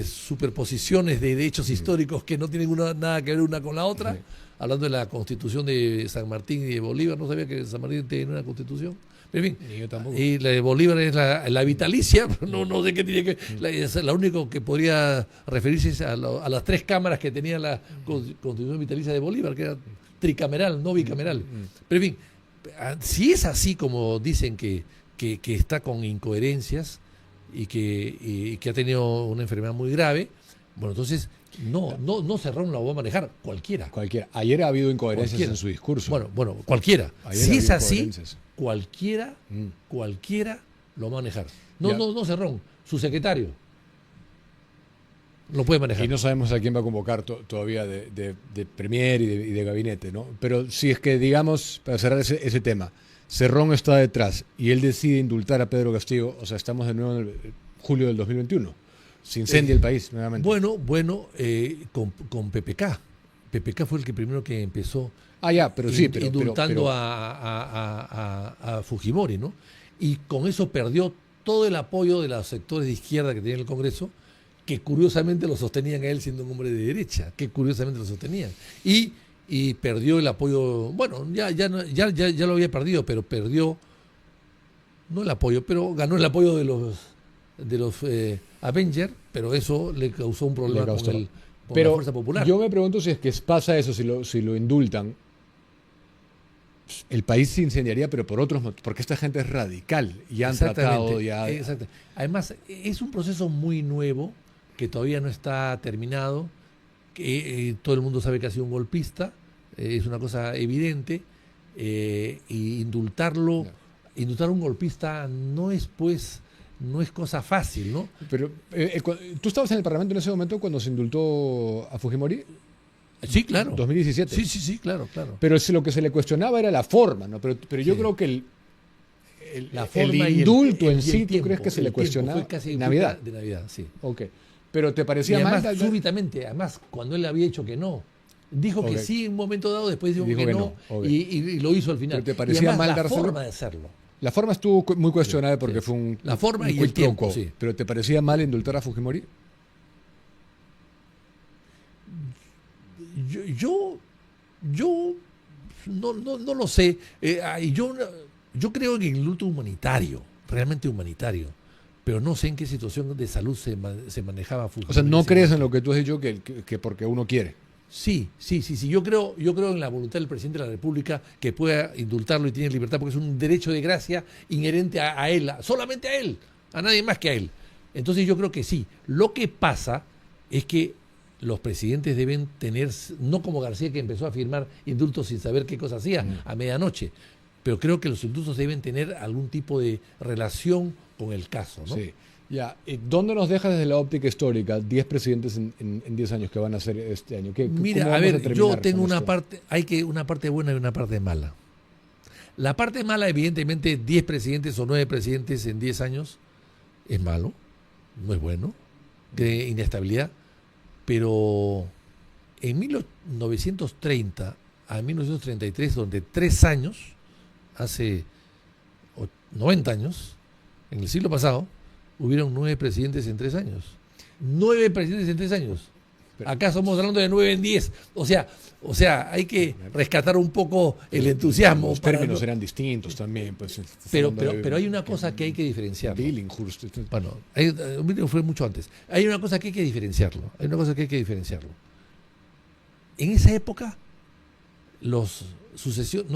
superposiciones de hechos históricos que no tienen nada que ver una con la otra, hablando de la constitución de San Martín y de Bolívar. No sabía que San Martín tenía una constitución. En fin, yo tampoco. Y la de Bolívar es la vitalicia, no sé qué tiene que ver. La único que podría referirse es a las tres cámaras que tenía la constitución vitalicia de Bolívar, que era tricameral, no bicameral. Pero en fin, si es así como dicen que está con incoherencias y que ha tenido una enfermedad muy grave, bueno, entonces no Cerrón la va a manejar cualquiera. Ayer ha habido incoherencias en su discurso. Bueno, cualquiera. Si es así, cualquiera lo va a manejar. No Cerrón, su secretario lo puede manejar. Y no sabemos a quién va a convocar todavía de Premier y de gabinete, ¿no? Pero si es que, digamos, para cerrar ese tema, Cerrón está detrás y él decide indultar a Pedro Castillo, o sea, estamos de nuevo en julio del 2021. Se incendia el país nuevamente. Bueno, con PPK. PPK fue el que primero que empezó indultando a Fujimori, ¿no? Y con eso perdió todo el apoyo de los sectores de izquierda que tenía en el Congreso, que curiosamente lo sostenían a él siendo un hombre de derecha, que curiosamente lo sostenían. Y perdió el apoyo, bueno, ya lo había perdido, pero perdió, no el apoyo, pero ganó el apoyo de los Avengers, pero eso le causó un problema con la Fuerza Popular. Yo me pregunto si es que pasa eso, si lo indultan, el país se incendiaría, pero por otros motivos, porque esta gente es radical y han tratado ya... Exacto. Además, es un proceso muy nuevo, que todavía no está terminado, que todo el mundo sabe que ha sido un golpista, es una cosa evidente, y indultar un golpista no es cosa fácil, ¿no? Pero ¿tú estabas en el Parlamento en ese momento cuando se indultó a Fujimori? Sí, claro. 2017. Sí, claro. Pero lo que se le cuestionaba era la forma, ¿no? Pero yo creo que el indulto en sí, ¿tú crees que se le cuestionaba? Fue casi Navidad. De Navidad, sí. Ok. Pero ¿te parecía mal? Además, súbitamente, cuando él había dicho que no. Dijo que sí en un momento dado, después dijo que no. Y lo hizo al final. ¿Pero te parecía mal la forma de hacerlo? La forma estuvo muy cuestionable porque fue un... La forma y el tiempo, sí. ¿Pero te parecía mal indultar a Fujimori? yo no lo sé. Yo creo en el luto humanitario, realmente humanitario, pero no sé en qué situación de salud se manejaba Fujimori. O sea, no crees en lo que tú has dicho que porque uno quiere. Sí. Yo creo en la voluntad del presidente de la República que pueda indultarlo y tiene libertad porque es un derecho de gracia inherente a él, solamente a él, a nadie más que a él. Entonces yo creo que sí. Lo que pasa es que los presidentes deben tener, no como García que empezó a firmar indultos sin saber qué cosa hacía a medianoche, pero creo que los indultos deben tener algún tipo de relación con el caso, ¿no? Sí. Ya, ¿dónde nos deja desde la óptica histórica 10 presidentes en 10 años que van a ser este año? Mira, a ver, yo tengo una parte buena y una parte mala. La parte mala, evidentemente, 10 presidentes o 9 presidentes en 10 años es malo, no es bueno, de inestabilidad, pero en 1930 a 1933, donde 3 años, hace 90 años, en el siglo pasado, hubieron 9 presidentes en 3 años. 9 presidentes en 3 años. Acá estamos hablando de 9 en 10. O sea, hay que rescatar un poco el entusiasmo. Los términos eran distintos también. Pues, pero hay una cosa que hay que diferenciar. Billinghurst. Bueno, fue mucho antes. Hay una cosa que hay que diferenciarlo. En esa época, no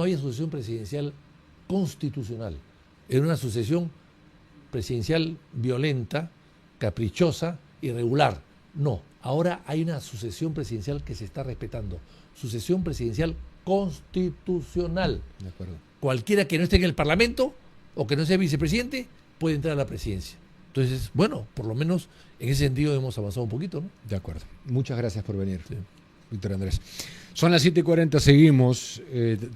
había sucesión presidencial constitucional. Era una sucesión presidencial violenta, caprichosa, irregular. No, ahora hay una sucesión presidencial que se está respetando. Sucesión presidencial constitucional. De acuerdo. Cualquiera que no esté en el Parlamento o que no sea vicepresidente puede entrar a la presidencia. Entonces, bueno, por lo menos en ese sentido hemos avanzado un poquito, ¿no? De acuerdo. Muchas gracias por venir, Sí. Víctor Andrés. Son las 7:40, seguimos.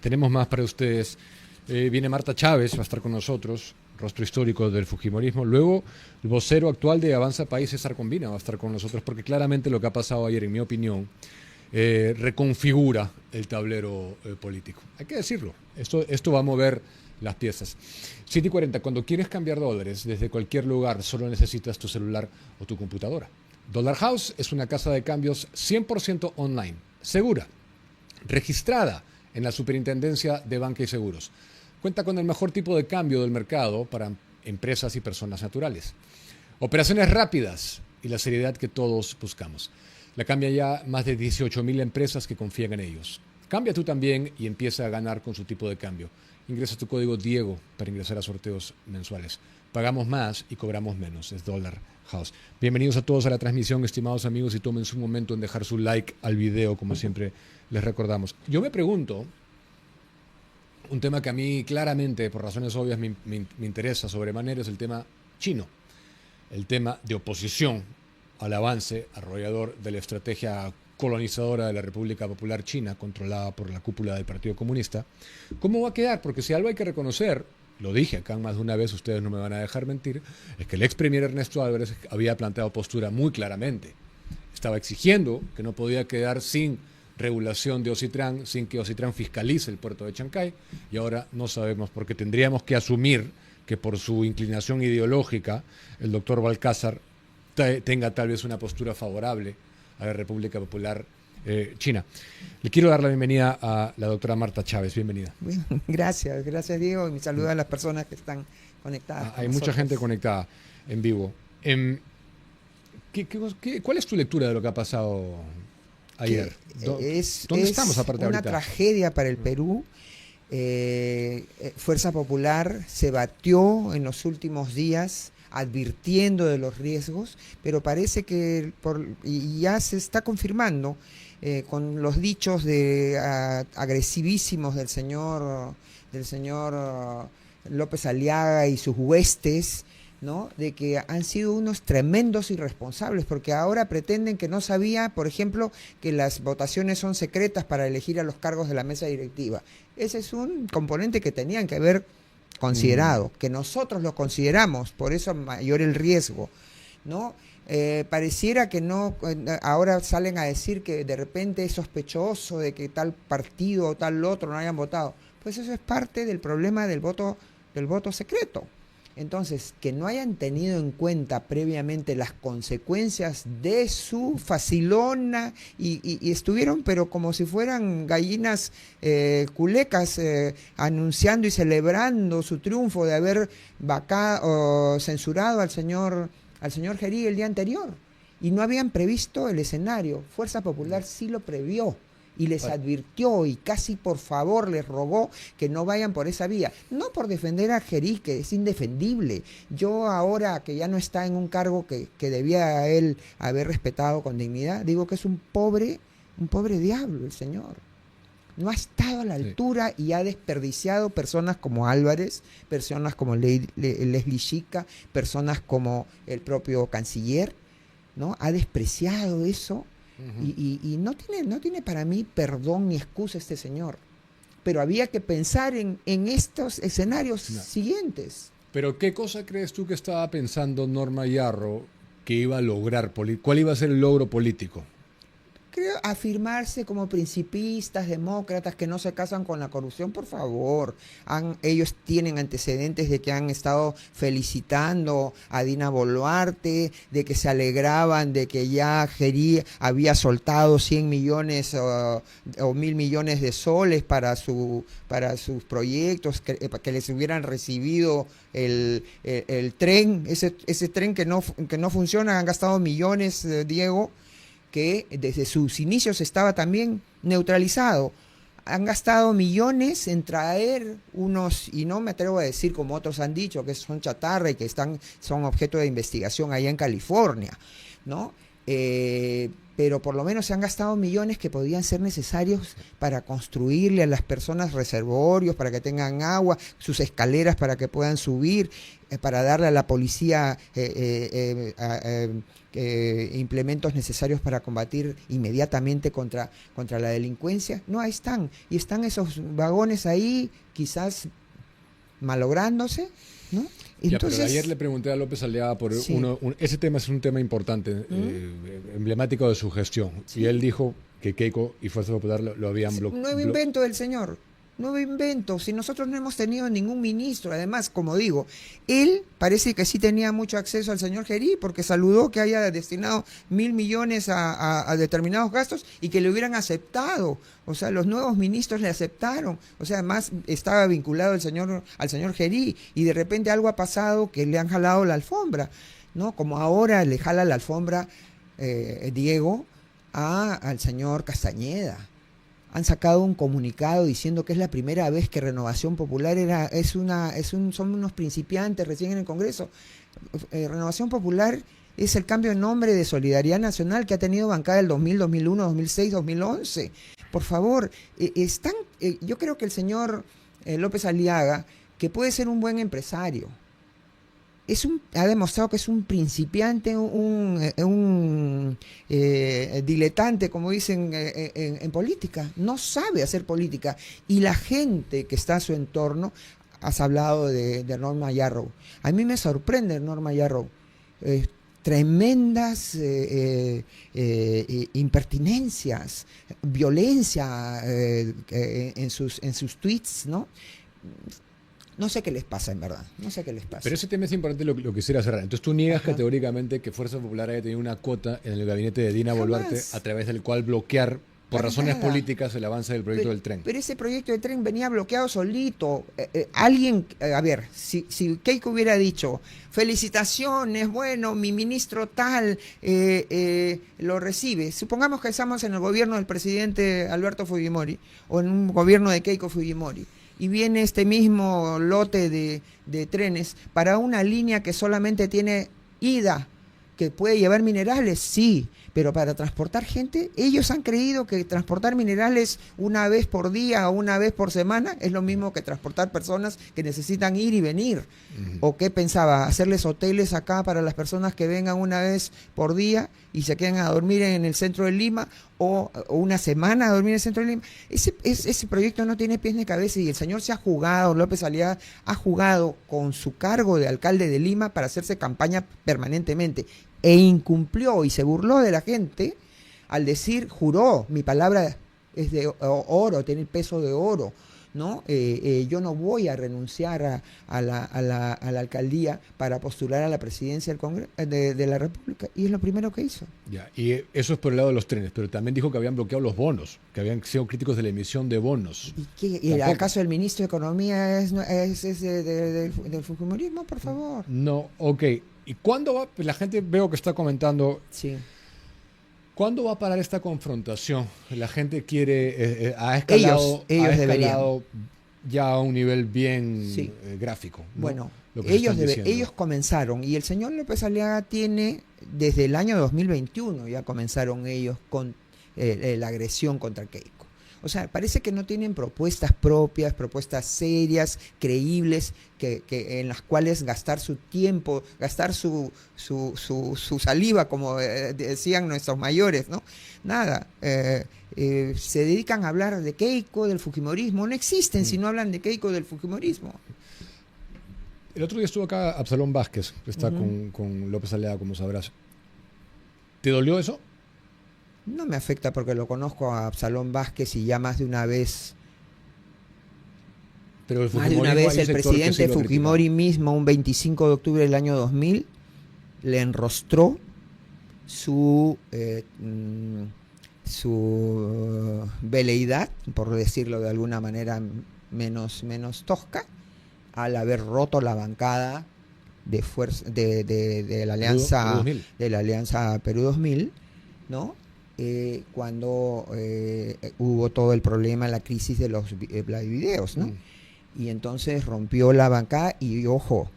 Tenemos más para ustedes. Viene Marta Chávez, va a estar con nosotros, rostro histórico del fujimorismo. Luego, el vocero actual de Avanza País, César Combina, va a estar con nosotros, porque claramente lo que ha pasado ayer, en mi opinión, reconfigura el tablero político. Hay que decirlo. Esto va a mover las piezas. 7:40, cuando quieres cambiar dólares desde cualquier lugar, solo necesitas tu celular o tu computadora. Dollar House es una casa de cambios 100% online, segura, registrada en la Superintendencia de Banca y Seguros. Cuenta con el mejor tipo de cambio del mercado para empresas y personas naturales. Operaciones rápidas y la seriedad que todos buscamos. La cambia ya más de 18.000 empresas que confían en ellos. Cambia tú también y empieza a ganar con su tipo de cambio. Ingresa tu código Diego para ingresar a sorteos mensuales. Pagamos más y cobramos menos. Es Dollar House. Bienvenidos a todos a la transmisión, estimados amigos, y tómense un momento en dejar su like al video, como siempre les recordamos. Yo me pregunto, un tema que a mí claramente, por razones obvias, me interesa sobremanera, es el tema chino. El tema de oposición al avance arrollador de la estrategia colonizadora de la República Popular China, controlada por la cúpula del Partido Comunista. ¿Cómo va a quedar? Porque si algo hay que reconocer, lo dije acá más de una vez, ustedes no me van a dejar mentir, es que el ex premier Ernesto Álvarez había planteado postura muy claramente. Estaba exigiendo que no podía quedar sin regulación de Ocitran, sin que Ocitran fiscalice el puerto de Chancay, y ahora no sabemos, porque tendríamos que asumir que por su inclinación ideológica el doctor Balcázar tenga tal vez una postura favorable a la República Popular China. Le quiero dar la bienvenida a la doctora Marta Chávez. Bienvenida. Bueno, gracias Diego, y mi saludo a las personas que están conectadas. Hay mucha gente conectada en vivo. ¿Cuál es tu lectura de lo que ha pasado ayer? ¿Dónde estamos aparte ahorita? Una tragedia para el Perú. Fuerza Popular se batió en los últimos días advirtiendo de los riesgos, pero parece que y ya se está confirmando con los dichos agresivísimos del señor López Aliaga y sus huestes, ¿no? De que han sido unos tremendos irresponsables, porque ahora pretenden que no sabía, por ejemplo, que las votaciones son secretas para elegir a los cargos de la mesa directiva. Ese es un componente que tenían que haber considerado, que nosotros lo consideramos, por eso mayor el riesgo, ¿no? Pareciera que no, ahora salen a decir que de repente es sospechoso de que tal partido o tal otro no hayan votado. Pues eso es parte del problema del voto secreto. Entonces, que no hayan tenido en cuenta previamente las consecuencias de su facilona y estuvieron, pero como si fueran gallinas culecas, anunciando y celebrando su triunfo de haber censurado al señor Gerí el día anterior. Y no habían previsto el escenario. Fuerza Popular sí lo previó. Y les advirtió y casi por favor les rogó que no vayan por esa vía. No por defender a Gerí, que es indefendible. Yo ahora que ya no está en un cargo que debía él haber respetado con dignidad, digo que es un pobre diablo el señor. No ha estado a la altura y ha desperdiciado personas como Álvarez, personas como Leslie Chica, personas como el propio canciller, ¿no? Ha despreciado eso. Y no tiene para mí perdón ni excusa este señor. Pero había que pensar en estos escenarios siguientes. Pero ¿qué cosa crees tú que estaba pensando Norma Yarro que iba a lograr? ¿Cuál iba a ser el logro político? Creo afirmarse como principistas, demócratas, que no se casan con la corrupción, por favor. Ellos tienen antecedentes de que han estado felicitando a Dina Boluarte, de que se alegraban de que ya Gerí había soltado 100 millones o 1.000 millones de soles para sus proyectos, que les hubieran recibido el tren, ese tren que no funciona, han gastado millones, Diego, que desde sus inicios estaba también neutralizado. Han gastado millones en traer unos, y no me atrevo a decir como otros han dicho, que son chatarra y que son objeto de investigación allá en California, ¿no? Pero por lo menos se han gastado millones que podían ser necesarios para construirle a las personas reservorios, para que tengan agua, sus escaleras para que puedan subir, para darle a la policía implementos necesarios para combatir inmediatamente contra la delincuencia. No, ahí están. Y están esos vagones ahí, quizás malográndose, ¿no? Entonces, pero ayer le pregunté a López Aliaga por ese tema, es un tema importante, emblemático de su gestión. Sí. Y él dijo que Keiko y Fuerza Popular lo habían bloqueado. Nuevo invento del señor. Nuevo invento. Si nosotros no hemos tenido ningún ministro, además, como digo, él parece que sí tenía mucho acceso al señor Gerí, porque saludó que haya destinado 1.000 millones a determinados gastos y que le hubieran aceptado. O sea, los nuevos ministros le aceptaron. O sea, además estaba vinculado al señor Gerí, y de repente algo ha pasado que le han jalado la alfombra, ¿no? Como ahora le jala la alfombra Diego al señor Castañeda. Han sacado un comunicado diciendo que es la primera vez que Renovación Popular son unos principiantes recién en el Congreso. Renovación Popular es el cambio de nombre de Solidaridad Nacional, que ha tenido bancada el 2000, 2001, 2006, 2011. Por favor, yo creo que el señor López Aliaga, que puede ser un buen empresario, ha demostrado que es un principiante, un diletante, como dicen en política. No sabe hacer política. Y la gente que está a su entorno, has hablado de Norma Yarrow. A mí me sorprende Norma Yarrow. Tremendas impertinencias, violencia en sus tweets, ¿no? No sé qué les pasa, en verdad. No sé qué les pasa. Pero ese tema es importante, lo quisiera cerrar. Entonces tú niegas categóricamente que Fuerza Popular haya tenido una cuota en el gabinete de Dina Boluarte a través del cual bloquear por razones políticas el avance del proyecto del tren. Pero ese proyecto de tren venía bloqueado solito. Alguien, a ver, si Keiko hubiera dicho, felicitaciones, bueno, mi ministro tal lo recibe. Supongamos que estamos en el gobierno del presidente Alberto Fujimori o en un gobierno de Keiko Fujimori, y viene este mismo lote de trenes para una línea que solamente tiene ida, que puede llevar minerales, sí, pero para transportar gente, ellos han creído que transportar minerales una vez por día o una vez por semana es lo mismo que transportar personas que necesitan ir y venir. ¿O qué pensaba? ¿Hacerles hoteles acá para las personas que vengan una vez por día y se queden a dormir en el centro de Lima, o una semana a dormir en el centro de Lima? Ese proyecto no tiene pies ni cabeza, y el señor se ha jugado, López Aliaga ha jugado con su cargo de alcalde de Lima para hacerse campaña permanentemente, e incumplió y se burló de la gente al decir, juró, mi palabra es de oro, tiene el peso de oro, ¿no? Yo no voy a renunciar a la alcaldía para postular a la presidencia del Congreso, de la República. Y es lo primero que hizo. Ya, y eso es por el lado de los trenes, pero también dijo que habían bloqueado los bonos, que habían sido críticos de la emisión de bonos. ¿Y acaso el ministro de Economía es del fujimorismo, por favor? No, ok. ¿Y cuándo va? La gente veo que está comentando. Sí. ¿Cuándo va a parar esta confrontación? La gente quiere, ha escalado, Ellos ha deberían. escalado ya a un nivel bien Sí. gráfico, ¿no? Bueno, Lo que ellos, están diciendo. ellos comenzaron, y el señor López Aliaga tiene, desde el año 2021 ya comenzaron ellos con la agresión contra Keiko. O sea, parece que no tienen propuestas propias, propuestas serias, creíbles, en las cuales gastar su tiempo, gastar su saliva, como decían nuestros mayores, ¿no? Nada. Se dedican a hablar de Keiko, del fujimorismo. No existen si no hablan de Keiko, del fujimorismo. El otro día estuvo acá Absalón Vázquez, que está con López Aliaga, como sabrás. ¿Te dolió eso? No me afecta porque lo conozco a Absalón Vázquez y ya más de una vez, Pero el más de una vez el presidente Fujimori mismo, un 25 de octubre del año 2000, le enrostró su veleidad, por decirlo de alguna manera menos tosca, al haber roto la bancada de fuerza de la alianza Perú 2000, ¿no? Cuando hubo todo el problema, la crisis de los videos, ¿no? Y entonces rompió la bancada y, ojo,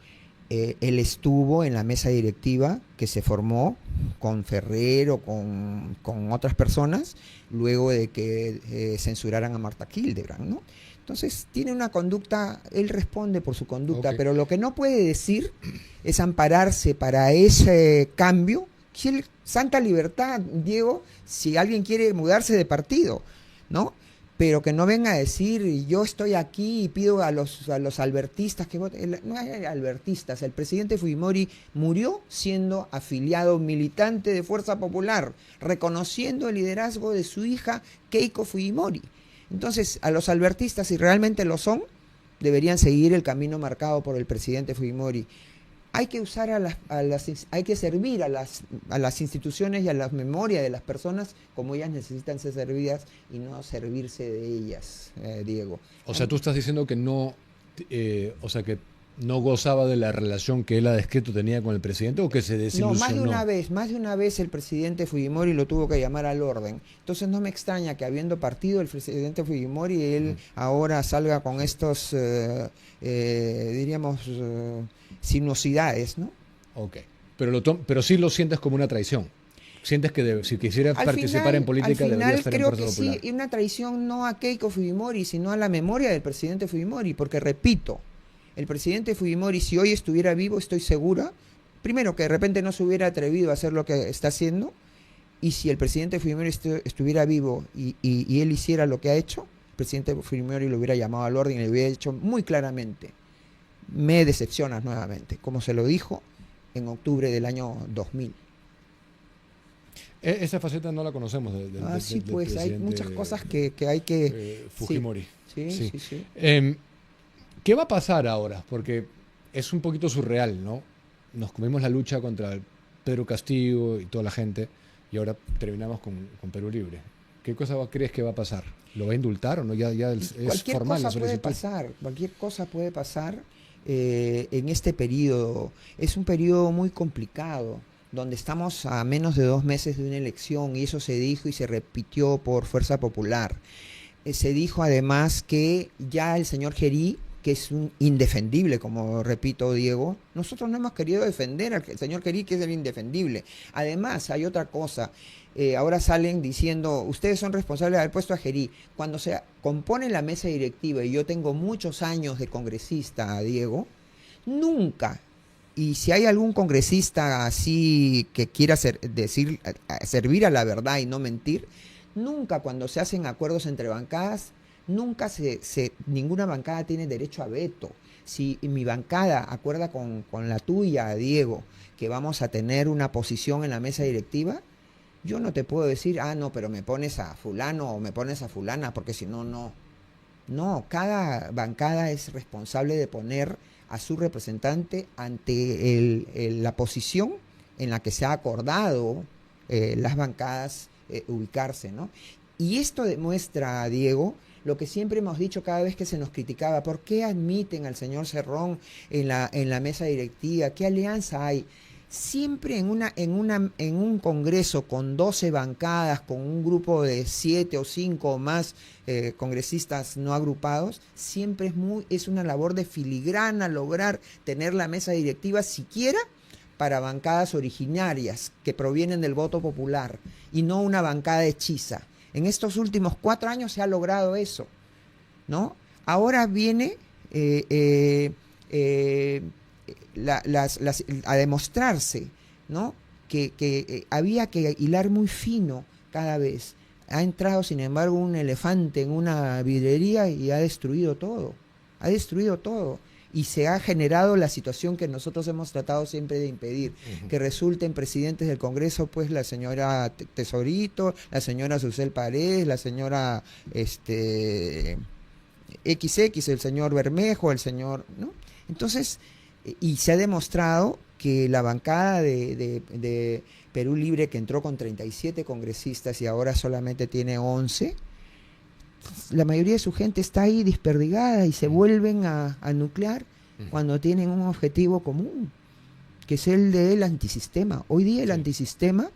él estuvo en la mesa directiva que se formó con Ferrer o con otras personas luego de que censuraran a Marta Hildebrand, ¿no? Entonces tiene una conducta, él responde por su conducta, pero lo que no puede decir es ampararse para ese cambio. Santa libertad, Diego, si alguien quiere mudarse de partido, ¿no? Pero que no venga a decir, yo estoy aquí y pido a los albertistas que voten. No hay albertistas. El presidente Fujimori murió siendo afiliado militante de Fuerza Popular, reconociendo el liderazgo de su hija Keiko Fujimori. Entonces, a los albertistas, si realmente lo son, deberían seguir el camino marcado por el presidente Fujimori. Hay que usar hay que servir a las instituciones y a la memoria de las personas como ellas necesitan ser servidas y no servirse de ellas, Diego. O sea, tú estás diciendo que no, que no gozaba de la relación que él ha descrito tenía con el presidente, o que se desilusionó. No, más de una vez el presidente Fujimori lo tuvo que llamar al orden. Entonces no me extraña que habiendo partido el presidente Fujimori, él ahora salga con estos, diríamos, sinuosidades, ¿no? Ok, pero sí lo sientes como una traición. Sientes que si quisiera participar en política debería estar en Fuerza Popular. Sí, y una traición no a Keiko Fujimori, sino a la memoria del presidente Fujimori, porque repito, el presidente Fujimori, si hoy estuviera vivo, estoy segura, primero que de repente no se hubiera atrevido a hacer lo que está haciendo, y si el presidente Fujimori estuviera vivo y él hiciera lo que ha hecho, el presidente Fujimori lo hubiera llamado al orden y le hubiera dicho muy claramente: me decepcionas nuevamente, como se lo dijo en octubre del año 2000. Esa faceta no la conocemos sí, pues hay muchas cosas que hay que... Fujimori. Sí. ¿Qué va a pasar ahora? Porque es un poquito surreal, ¿no? Nos comimos la lucha contra Pedro Castillo y toda la gente, y ahora terminamos con Perú Libre. ¿Qué cosa crees que va a pasar? ¿Lo va a indultar o no? Ya es formal la solicitud. Cualquier cosa puede pasar en este periodo. Es un periodo muy complicado, donde estamos a menos de 2 meses de una elección, y eso se dijo y se repitió por Fuerza Popular. Se dijo además que ya el señor Gerí, que es un indefendible, como repito, Diego, nosotros no hemos querido defender al señor Gerí, que es el indefendible. Además, hay otra cosa. Ahora salen diciendo, ustedes son responsables de haber puesto a Gerí. Cuando se compone la mesa directiva, y yo tengo muchos años de congresista, Diego, nunca, y si hay algún congresista así que quiera servir a la verdad y no mentir, nunca cuando se hacen acuerdos entre bancadas, nunca ninguna bancada tiene derecho a veto. Si mi bancada acuerda con la tuya, Diego, que vamos a tener una posición en la mesa directiva, yo no te puedo decir, no, pero me pones a fulano o me pones a fulana, porque si no, no. No, cada bancada es responsable de poner a su representante ante la posición en la que se ha acordado las bancadas ubicarse, ¿no? Y esto demuestra, Diego, lo que siempre hemos dicho cada vez que se nos criticaba: ¿por qué admiten al señor Cerrón en la mesa directiva? ¿Qué alianza hay? Siempre en un congreso con 12 bancadas, con un grupo de 7 o 5 o más congresistas no agrupados, siempre es una labor de filigrana lograr tener la mesa directiva siquiera para bancadas originarias que provienen del voto popular y no una bancada hechiza. En estos últimos 4 años se ha logrado eso, ¿no? Ahora viene a demostrarse, ¿no?, que había que hilar muy fino cada vez. Ha entrado, sin embargo, un elefante en una vidrería y ha destruido todo. Ha destruido todo. Y se ha generado la situación que nosotros hemos tratado siempre de impedir, que resulten presidentes del Congreso, pues la señora Tesorito, la señora Susel Paredes, la señora XX, el señor Bermejo, el señor, ¿no? Entonces, y se ha demostrado que la bancada de Perú Libre, que entró con 37 congresistas y ahora solamente tiene 11, la mayoría de su gente está ahí desperdigada y se vuelven a nuclear cuando tienen un objetivo común, que es el del antisistema. Hoy día el antisistema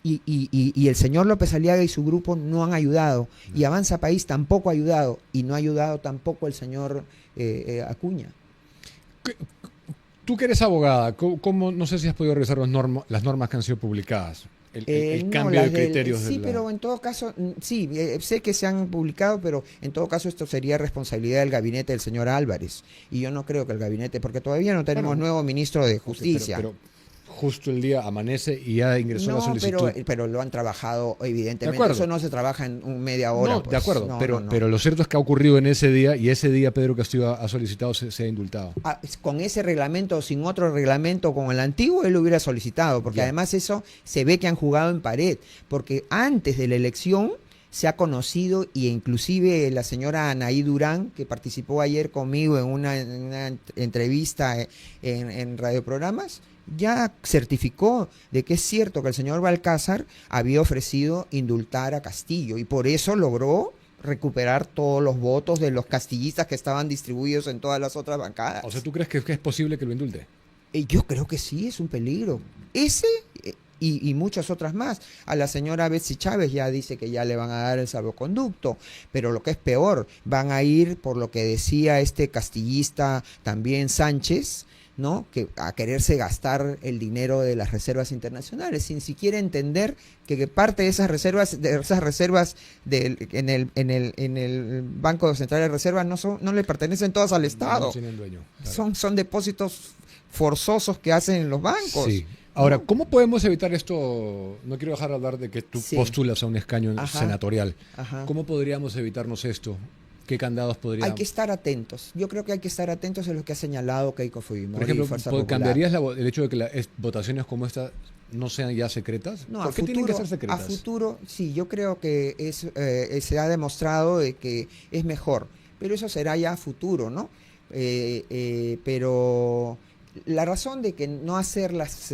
y el señor López Aliaga y su grupo no han ayudado, y Avanza País tampoco ha ayudado, y no ha ayudado tampoco el señor Acuña. Tú que eres abogada, ¿cómo, no sé si has podido revisar las normas que han sido publicadas? El cambio de criterios. Sí, pero en todo caso, sí, sé que se han publicado, pero en todo caso esto sería responsabilidad del gabinete del señor Álvarez. Y yo no creo que el gabinete, porque todavía no tenemos nuevo ministro de Justicia. Pero justo el día amanece y ya ingresó la solicitud. Pero lo han trabajado, evidentemente. Eso no se trabaja en media hora. No, pues. de acuerdo, No, pero lo cierto es que ha ocurrido en ese día, y ese día Pedro Castillo ha solicitado se ha indultado. Con ese reglamento o sin otro reglamento, con el antiguo, él lo hubiera solicitado, porque además eso se ve que han jugado en pared, porque antes de la elección se ha conocido, y inclusive la señora Anaí Durán, que participó ayer conmigo en una entrevista en radioprogramas, ya certificó de que es cierto que el señor Balcázar había ofrecido indultar a Castillo, y por eso logró recuperar todos los votos de los castillistas que estaban distribuidos en todas las otras bancadas. O sea, ¿tú crees que es posible que lo indulte? Yo creo que sí, es un peligro. Ese y muchas otras más. A la señora Betsy Chávez ya dice que ya le van a dar el salvoconducto, pero lo que es peor, van a ir por lo que decía este castillista también, Sánchez, ¿no?, que a quererse gastar el dinero de las reservas internacionales, sin siquiera entender que parte de esas reservas en el Banco Central de Reservas no le pertenecen todas al Estado. No tienen dueño, claro. Son depósitos forzosos que hacen en los bancos. Sí. Ahora, ¿cómo podemos evitar esto? No quiero dejar de hablar de que tú postulas a un escaño senatorial. Ajá. ¿Cómo podríamos evitarnos esto? ¿Qué candados podríamos? Hay que estar atentos. Yo creo que hay que estar atentos a lo que ha señalado Keiko Fujimori. Por ejemplo, Fuerza Popular. ¿cambiarías el hecho de que votaciones como esta no sean ya secretas? No, ¿Por qué tienen que ser secretas? A futuro, sí, yo creo que se ha demostrado de que es mejor, pero eso será ya a futuro, ¿no? Pero la razón de que no hacerlas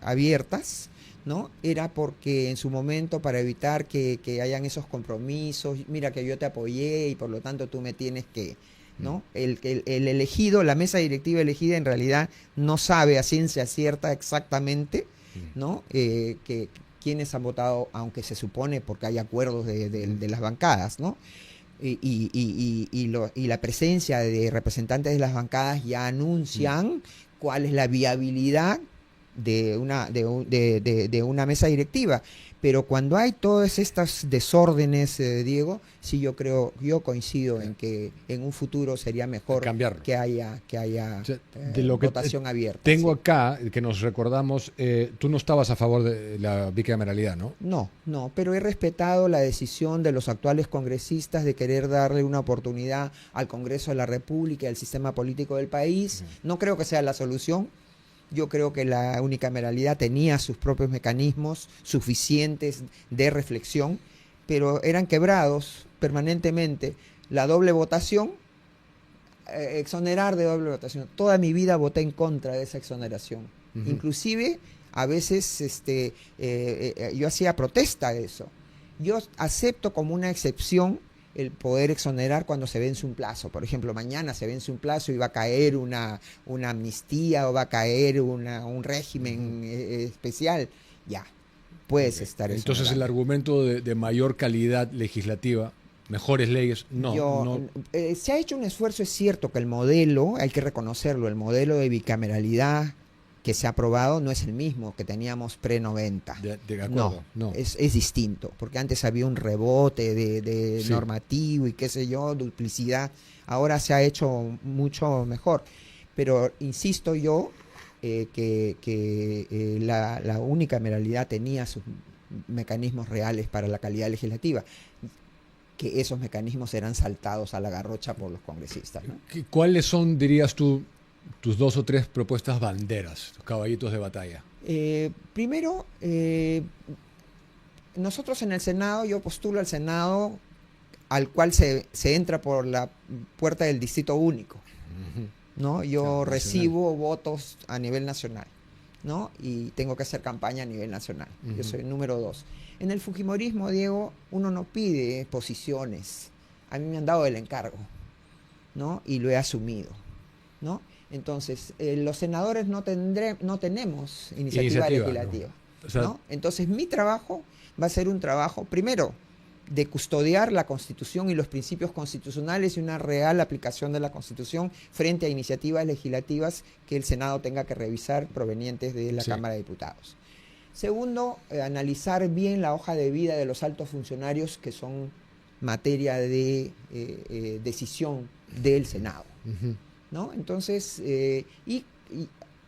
abiertas, ¿no?, era porque en su momento, para evitar que hayan esos compromisos, mira que yo te apoyé y por lo tanto tú me tienes que, ¿no? El elegido, la mesa directiva elegida, en realidad no sabe a ciencia cierta exactamente, ¿no?, que quienes han votado, aunque se supone porque hay acuerdos de las bancadas, ¿no? Y la presencia de representantes de las bancadas ya anuncian cuál es la viabilidad de una mesa directiva. Pero cuando hay todas estas desórdenes, Diego, sí, yo coincido en que en un futuro sería mejor cambiarlo, que haya o sea, de lo votación abierta. Tengo acá que nos recordamos, tú no estabas a favor de la bicameralidad, ¿no? No, pero he respetado la decisión de los actuales congresistas de querer darle una oportunidad al Congreso de la República y al sistema político del país. No creo que sea la solución. Yo creo que la unicameralidad tenía sus propios mecanismos suficientes de reflexión, pero eran quebrados permanentemente la doble votación, exonerar de doble votación. Toda mi vida voté en contra de esa exoneración. Inclusive, a veces yo hacía protesta de eso. Yo acepto como una excepción el poder exonerar cuando se vence un plazo. Por ejemplo, mañana se vence un plazo y va a caer una amnistía o va a caer un régimen especial. Ya, puedes estar Entonces exonerado. el argumento de mayor calidad legislativa, mejores leyes, no. Se ha hecho un esfuerzo, es cierto que el modelo, hay que reconocerlo, el modelo de bicameralidad que se ha aprobado no es el mismo que teníamos pre-90. De acuerdo, no. Es distinto, porque antes había un rebote de Sí. normativo y qué sé yo, duplicidad. Ahora se ha hecho mucho mejor. Pero insisto yo que la unicameralidad tenía sus mecanismos reales para la calidad legislativa, que esos mecanismos eran saltados a la garrocha por los congresistas, ¿no? ¿Cuáles son, dirías tú, tus 2 o 3 propuestas banderas, tus caballitos de batalla? Primero, nosotros en el Senado, yo postulo al Senado al cual se entra por la puerta del distrito único, ¿no? Yo recibo votos a nivel nacional, ¿no? Y tengo que hacer campaña a nivel nacional. Yo soy el número 2. En el fujimorismo, Diego, uno no pide posiciones. A mí me han dado el encargo, ¿no? Y lo he asumido, ¿no? Entonces, los senadores no tenemos iniciativa legislativa, ¿no? O sea, ¿no? Entonces, mi trabajo va a ser un trabajo, primero, de custodiar la Constitución y los principios constitucionales y una real aplicación de la Constitución frente a iniciativas legislativas que el Senado tenga que revisar provenientes de la Cámara de Diputados. Segundo, analizar bien la hoja de vida de los altos funcionarios que son materia de decisión del Senado, ¿no? Entonces, y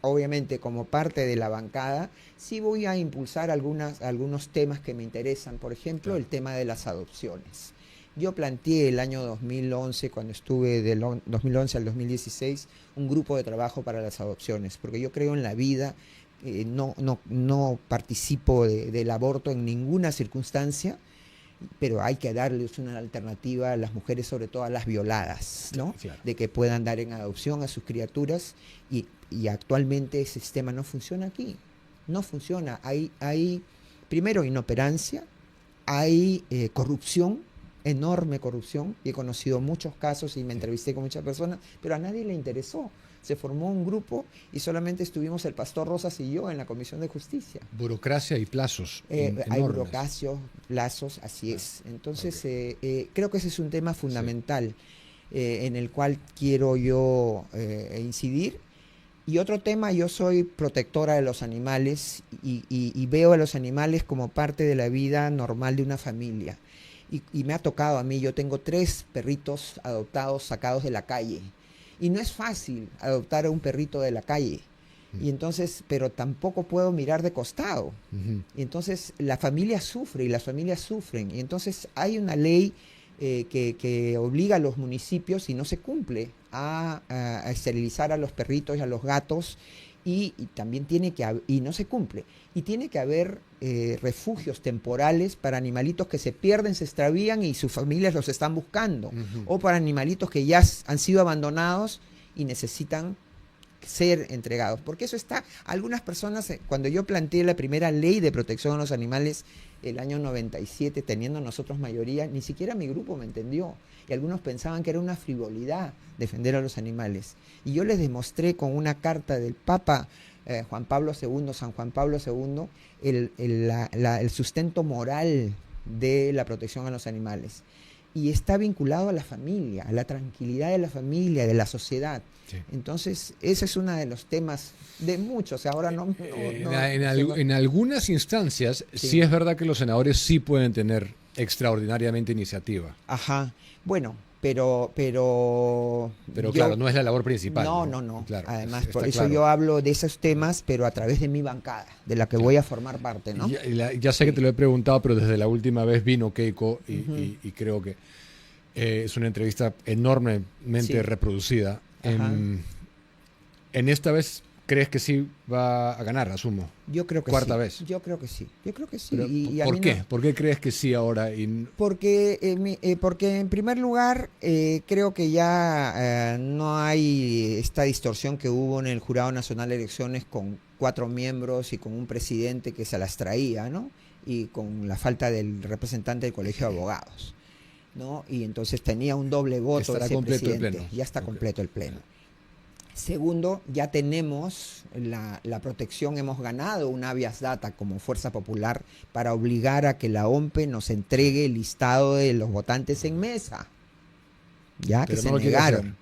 obviamente como parte de la bancada, sí voy a impulsar algunos temas que me interesan. Por ejemplo, el tema de las adopciones. Yo planteé el año 2011, cuando estuve del 2011 al 2016, un grupo de trabajo para las adopciones, porque yo creo en la vida, no participo del aborto en ninguna circunstancia, pero hay que darles una alternativa a las mujeres, sobre todo a las violadas, ¿no? Claro. De que puedan dar en adopción a sus criaturas, y actualmente ese sistema no funciona aquí, no funciona. Hay primero inoperancia, hay corrupción, enorme corrupción, y he conocido muchos casos y me entrevisté con muchas personas, pero a nadie le interesó. Se formó un grupo y solamente estuvimos el pastor Rosas y yo en la Comisión de Justicia. Burocracia y plazos. Hay burocracia, plazos, así es. Entonces, creo que ese es un tema fundamental en el cual quiero yo incidir. Y otro tema, yo soy protectora de los animales y veo a los animales como parte de la vida normal de una familia. Y me ha tocado a mí, yo tengo 3 perritos adoptados, sacados de la calle. Y no es fácil adoptar a un perrito de la calle. Y entonces, pero tampoco puedo mirar de costado. Y entonces la familia sufre y las familias sufren. Y entonces hay una ley que obliga a los municipios, y no se cumple, a esterilizar a los perritos y a los gatos. Y también tiene que haber, y no se cumple, y tiene que haber refugios temporales para animalitos que se pierden, se extravían y sus familias los están buscando, o para animalitos que ya han sido abandonados y necesitan ser entregados, porque eso está, algunas personas, cuando yo planteé la primera ley de protección a los animales el año 97, teniendo nosotros mayoría, ni siquiera mi grupo me entendió, y algunos pensaban que era una frivolidad defender a los animales, y yo les demostré con una carta del Papa Juan Pablo II, San Juan Pablo II, el sustento moral de la protección a los animales, y está vinculado a la familia, a la tranquilidad de la familia, de la sociedad. Sí. Entonces, ese es uno de los temas de muchos. Ahora en algunas instancias, sí es verdad que los senadores sí pueden tener extraordinariamente iniciativa. Ajá. Bueno, pero claro, no es la labor principal. No. Claro, además, por eso yo hablo de esos temas, pero a través de mi bancada, de la que voy a formar parte, ¿no? Ya sé que te lo he preguntado, pero desde la última vez vino Keiko y creo que es una entrevista enormemente reproducida. En esta vez crees que sí va a ganar, asumo. Yo creo que Cuarta sí. vez. Yo creo que sí. Yo creo que sí. Pero, Y a ¿por mí qué? no- ¿Por qué crees que sí ahora? porque en primer lugar creo que ya no hay esta distorsión que hubo en el Jurado Nacional de Elecciones con 4 miembros y con un presidente que se las traía, ¿no? Y con la falta del representante del Colegio de Abogados, ¿no? Y entonces tenía un doble voto Estará ese completo el presidente. pleno. Ya está Ok. completo el pleno. Segundo, ya tenemos la protección, hemos ganado un habeas data como Fuerza Popular para obligar a que la OMPE nos entregue el listado de los votantes en mesa. Ya que Pero se no lo quiere negaron.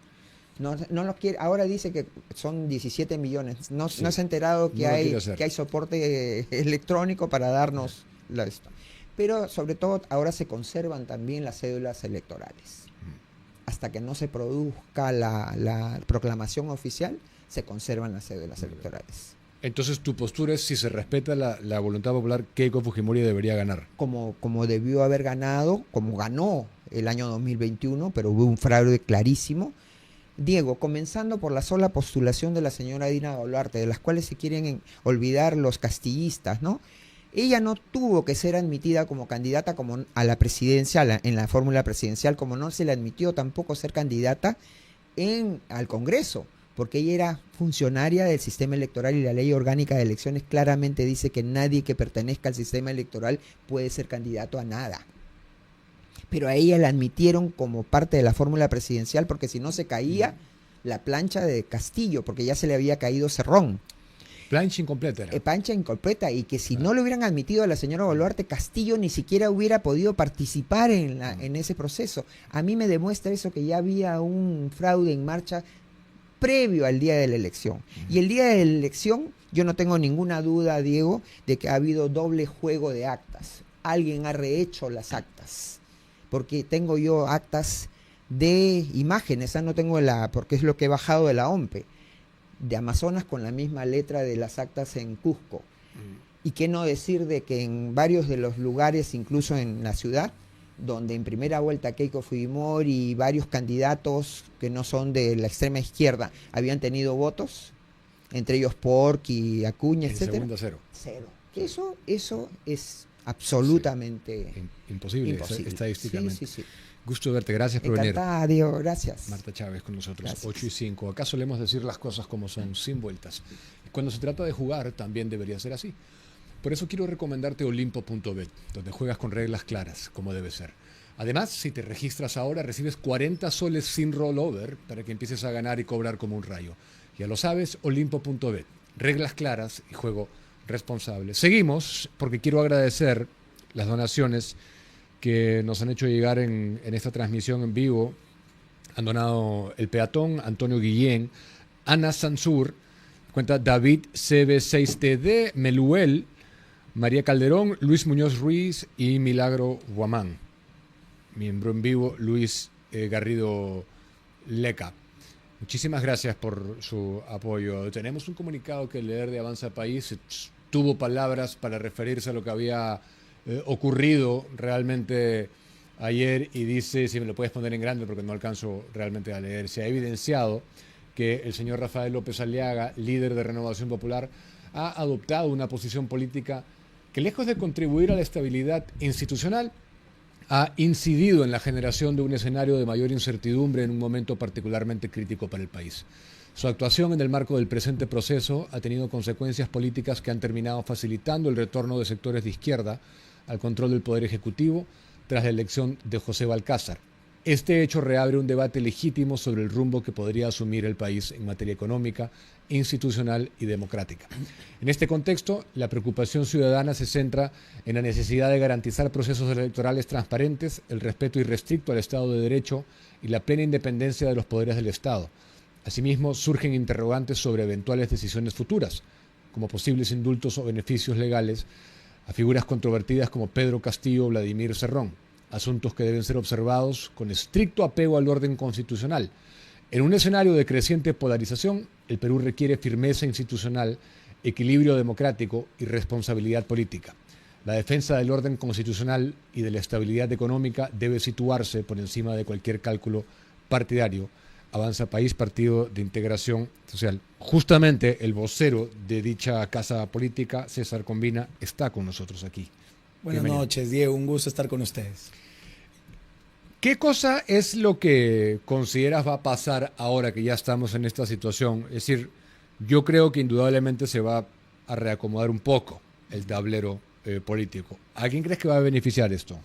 No lo quiere, ahora dice que son 17 millones. No, Sí. no se ha enterado que No lo quiere hay, hacer. que hay soporte electrónico para darnos esto. Pero sobre todo ahora se conservan también las cédulas electorales. Hasta que no se produzca la proclamación oficial, se conservan las cédulas electorales. Entonces, tu postura es, si se respeta la voluntad popular, Keiko Fujimori debería ganar. Como debió haber ganado, como ganó el año 2021, pero hubo un fraude clarísimo. Diego, comenzando por la sola postulación de la señora Dina Boluarte, de las cuales se quieren olvidar los castillistas, ¿no? Ella no tuvo que ser admitida como candidata como a la presidencia, en la fórmula presidencial, como no se le admitió tampoco ser candidata al Congreso, porque ella era funcionaria del sistema electoral y la ley orgánica de elecciones claramente dice que nadie que pertenezca al sistema electoral puede ser candidato a nada. Pero a ella la admitieron como parte de la fórmula presidencial porque si no se caía la plancha de Castillo, porque ya se le había caído Cerrón. Plancha incompleta era. Plancha incompleta, y que si no le hubieran admitido a la señora Boluarte, Castillo ni siquiera hubiera podido participar en ese proceso. A mí me demuestra eso, que ya había un fraude en marcha previo al día de la elección. Y el día de la elección, yo no tengo ninguna duda, Diego, de que ha habido doble juego de actas. Alguien ha rehecho las actas, porque tengo yo actas de imágenes, no tengo porque es lo que he bajado de la OMPE, de Amazonas con la misma letra de las actas en Cusco. Y qué no decir de que en varios de los lugares, incluso en la ciudad, donde en primera vuelta Keiko Fujimori y varios candidatos que no son de la extrema izquierda habían tenido votos, entre ellos Pork y Acuña, En etcétera. segunda, cero. Cero. Que eso es absolutamente Imposible, imposible. estadísticamente. Sí. Gusto verte, gracias por venir. Encantada, Diego, gracias. Marta Chávez con nosotros, Gracias. 8 y 5. Acá solemos decir las cosas como son, sin vueltas. Cuando se trata de jugar, también debería ser así. Por eso quiero recomendarte Olimpo.bet, donde juegas con reglas claras, como debe ser. Además, si te registras ahora, recibes 40 soles sin rollover para que empieces a ganar y cobrar como un rayo. Ya lo sabes, Olimpo.bet. Reglas claras y juego responsable. Seguimos, porque quiero agradecer las donaciones que nos han hecho llegar en esta transmisión en vivo. Han donado El Peatón, Antonio Guillén, Ana Sansur, cuenta David CB6TD, Meluel, María Calderón, Luis Muñoz Ruiz y Milagro Guamán. Miembro en vivo, Luis Garrido Leca. Muchísimas gracias por su apoyo. Tenemos un comunicado que leer de Avanza País. Tuvo palabras para referirse a lo que había ocurrido realmente ayer y dice, si me lo puedes poner en grande porque no alcanzo realmente a leer, se ha evidenciado que el señor Rafael López Aliaga, líder de Renovación Popular, ha adoptado una posición política que, lejos de contribuir a la estabilidad institucional, ha incidido en la generación de un escenario de mayor incertidumbre en un momento particularmente crítico para el país. Su actuación en el marco del presente proceso ha tenido consecuencias políticas que han terminado facilitando el retorno de sectores de izquierda al control del Poder Ejecutivo tras la elección de José Balcázar. Este hecho reabre un debate legítimo sobre el rumbo que podría asumir el país en materia económica, institucional y democrática. En este contexto, la preocupación ciudadana se centra en la necesidad de garantizar procesos electorales transparentes, el respeto irrestricto al Estado de Derecho y la plena independencia de los poderes del Estado. Asimismo, surgen interrogantes sobre eventuales decisiones futuras, como posibles indultos o beneficios legales a figuras controvertidas como Pedro Castillo o Vladimir Cerrón, asuntos que deben ser observados con estricto apego al orden constitucional. En un escenario de creciente polarización, el Perú requiere firmeza institucional, equilibrio democrático y responsabilidad política. La defensa del orden constitucional y de la estabilidad económica debe situarse por encima de cualquier cálculo partidario, Avanza País, Partido de Integración Social. Justamente el vocero de dicha casa política, César Combina, está con nosotros aquí. Buenas Bienvenido. noches, Diego. Un gusto estar con ustedes. ¿Qué cosa es lo que consideras va a pasar ahora que ya estamos en esta situación? Es decir, yo creo que indudablemente se va a reacomodar un poco el tablero político. ¿A quién crees que va a beneficiar esto?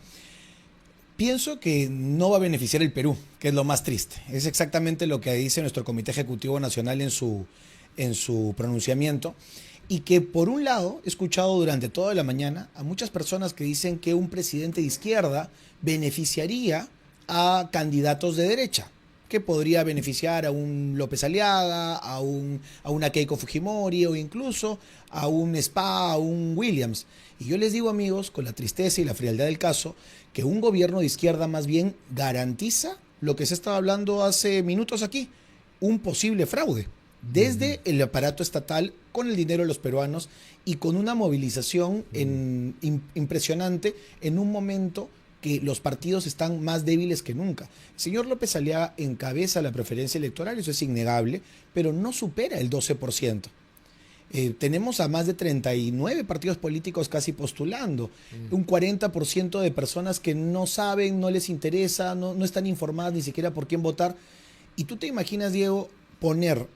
Pienso que no va a beneficiar el Perú, que es lo más triste. Es exactamente lo que dice nuestro Comité Ejecutivo Nacional en su pronunciamiento. Y que por un lado he escuchado durante toda la mañana a muchas personas que dicen que un presidente de izquierda beneficiaría a candidatos de derecha, que podría beneficiar a un López Aliaga, a una Keiko Fujimori o incluso a un Spa, a un Williams. Y yo les digo, amigos, con la tristeza y la frialdad del caso, que un gobierno de izquierda más bien garantiza lo que se estaba hablando hace minutos aquí, un posible fraude desde el aparato estatal con el dinero de los peruanos y con una movilización impresionante en un momento que los partidos están más débiles que nunca. El señor López Aliaga encabeza la preferencia electoral, eso es innegable, pero no supera el 12%. Tenemos a más de 39 partidos políticos casi postulando, un 40% de personas que no saben, no les interesa, no están informadas ni siquiera por quién votar. Y tú te imaginas, Diego, poner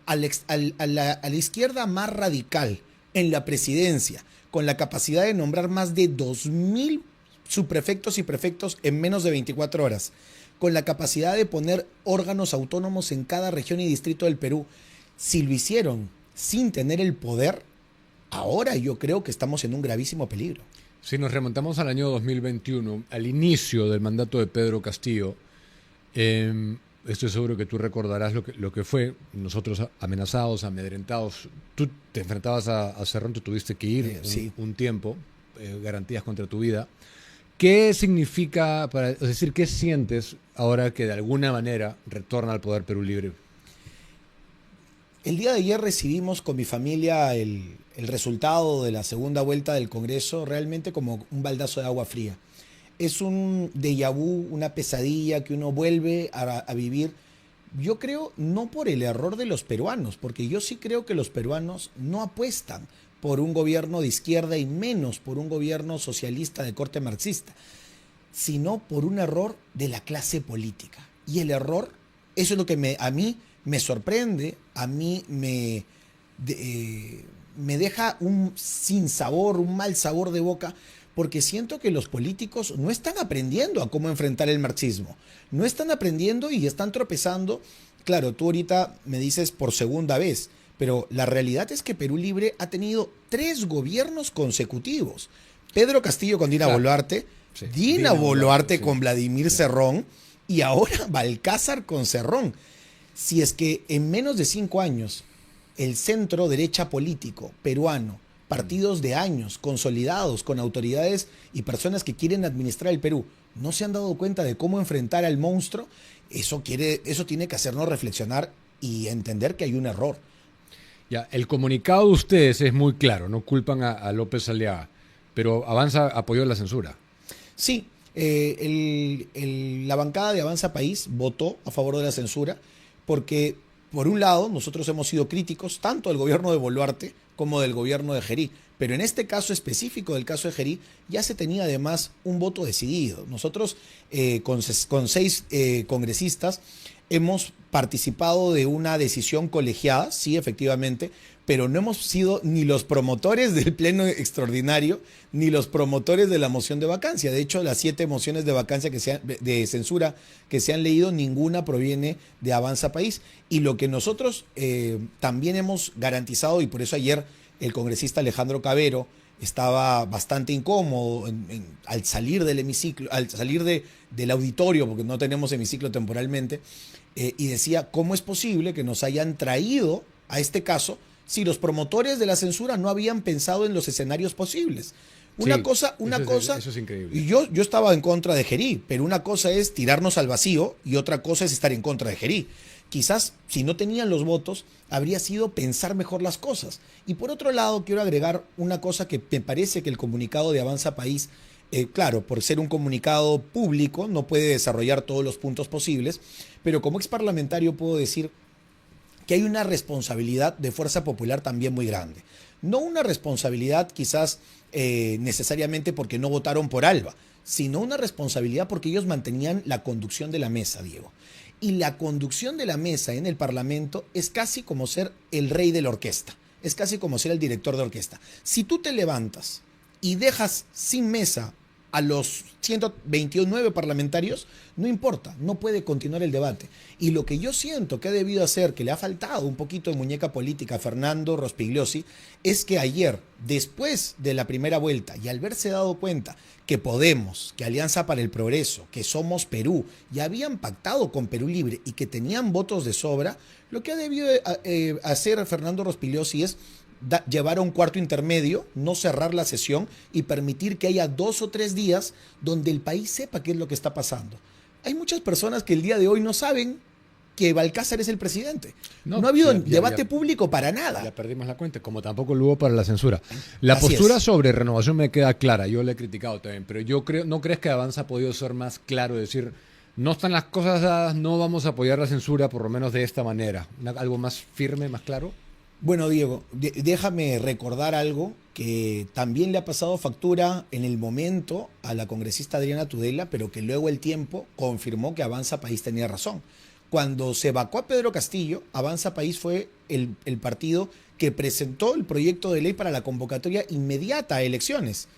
a la izquierda más radical en la presidencia, con la capacidad de nombrar más de 2.000 subprefectos y prefectos en menos de 24 horas, con la capacidad de poner órganos autónomos en cada región y distrito del Perú. Si lo hicieron sin tener el poder, ahora yo creo que estamos en un gravísimo peligro. Si nos remontamos al año 2021, al inicio del mandato de Pedro Castillo, estoy seguro que tú recordarás lo que fue. Nosotros amenazados, amedrentados. Tú te enfrentabas a Cerrón, tú tuviste que ir un tiempo, garantías contra tu vida. ¿Qué significa, es decir, qué sientes ahora que de alguna manera retorna al poder Perú Libre? El día de ayer recibimos con mi familia el resultado de la segunda vuelta del Congreso realmente como un baldazo de agua fría. Es un déjà vu, una pesadilla que uno vuelve a vivir. Yo creo no por el error de los peruanos, porque yo sí creo que los peruanos no apuestan por un gobierno de izquierda y menos por un gobierno socialista de corte marxista, sino por un error de la clase política. Y el error, eso es lo que a mí me sorprende, a mí me deja un sinsabor, un mal sabor de boca, porque siento que los políticos no están aprendiendo a cómo enfrentar el marxismo. No están aprendiendo y están tropezando. Claro, tú ahorita me dices por segunda vez, pero la realidad es que Perú Libre ha tenido 3 gobiernos consecutivos. Pedro Castillo con Dina Boluarte, Dina Boluarte con Vladimir Cerrón y ahora Balcázar con Cerrón. Si es que en menos de 5 años el centro derecha político peruano, partidos de años consolidados con autoridades y personas que quieren administrar el Perú, no se han dado cuenta de cómo enfrentar al monstruo, eso tiene que hacernos reflexionar y entender que hay un error. Ya, el comunicado de ustedes es muy claro, no culpan a López Aliaga, pero Avanza apoyó la censura. Sí, la bancada de Avanza País votó a favor de la censura porque, por un lado, nosotros hemos sido críticos tanto del gobierno de Boluarte como del gobierno de Gerí, pero en este caso específico del caso de Gerí ya se tenía además un voto decidido. Nosotros con 6 congresistas hemos participado de una decisión colegiada, sí, efectivamente, pero no hemos sido ni los promotores del pleno extraordinario ni los promotores de la moción de vacancia. De hecho, las 7 mociones de vacancia de censura que se han leído, ninguna proviene de Avanza País. Y lo que nosotros también hemos garantizado, y por eso ayer el congresista Alejandro Cabero estaba bastante incómodo al salir del hemiciclo, al salir del auditorio, porque no tenemos hemiciclo temporalmente, y decía, ¿cómo es posible que nos hayan traído a este caso si los promotores de la censura no habían pensado en los escenarios posibles? Eso es increíble. Y yo estaba en contra de Gerí, pero una cosa es tirarnos al vacío y otra cosa es estar en contra de Gerí. Quizás si no tenían los votos, habría sido pensar mejor las cosas. Y por otro lado, quiero agregar una cosa que me parece que el comunicado de Avanza País Claro, por ser un comunicado público no puede desarrollar todos los puntos posibles, pero como ex parlamentario puedo decir que hay una responsabilidad de Fuerza Popular también muy grande. No una responsabilidad quizás necesariamente porque no votaron por Alba, sino una responsabilidad porque ellos mantenían la conducción de la mesa, Diego. Y la conducción de la mesa en el Parlamento es casi como ser el rey de la orquesta, es casi como ser el director de orquesta. Si tú te levantas y dejas sin mesa a los 129 parlamentarios, no importa, no puede continuar el debate. Y lo que yo siento que ha debido hacer, que le ha faltado un poquito de muñeca política a Fernando Rospigliosi, es que ayer, después de la primera vuelta, y al verse dado cuenta que Podemos, que Alianza para el Progreso, que Somos Perú, ya habían pactado con Perú Libre y que tenían votos de sobra, lo que ha debido hacer Fernando Rospigliosi es llevar a un cuarto intermedio, no cerrar la sesión y permitir que haya 2 o 3 días donde el país sepa qué es lo que está pasando. Hay muchas personas que el día de hoy no saben que Balcázar es el presidente. No ha habido debate público para nada. Ya perdimos la cuenta, como tampoco lo hubo para la censura. La Así postura es. sobre renovación me queda clara, yo la he criticado también, pero yo creo, ¿no crees que Avanza ha podido ser más claro? Decir, no están las cosas dadas, no vamos a apoyar la censura, por lo menos de esta manera. Algo más firme, más claro. Bueno, Diego, déjame recordar algo que también le ha pasado factura en el momento a la congresista Adriana Tudela, pero que luego el tiempo confirmó que Avanza País tenía razón. Cuando se vacó a Pedro Castillo, Avanza País fue el partido que presentó el proyecto de ley para la convocatoria inmediata a elecciones.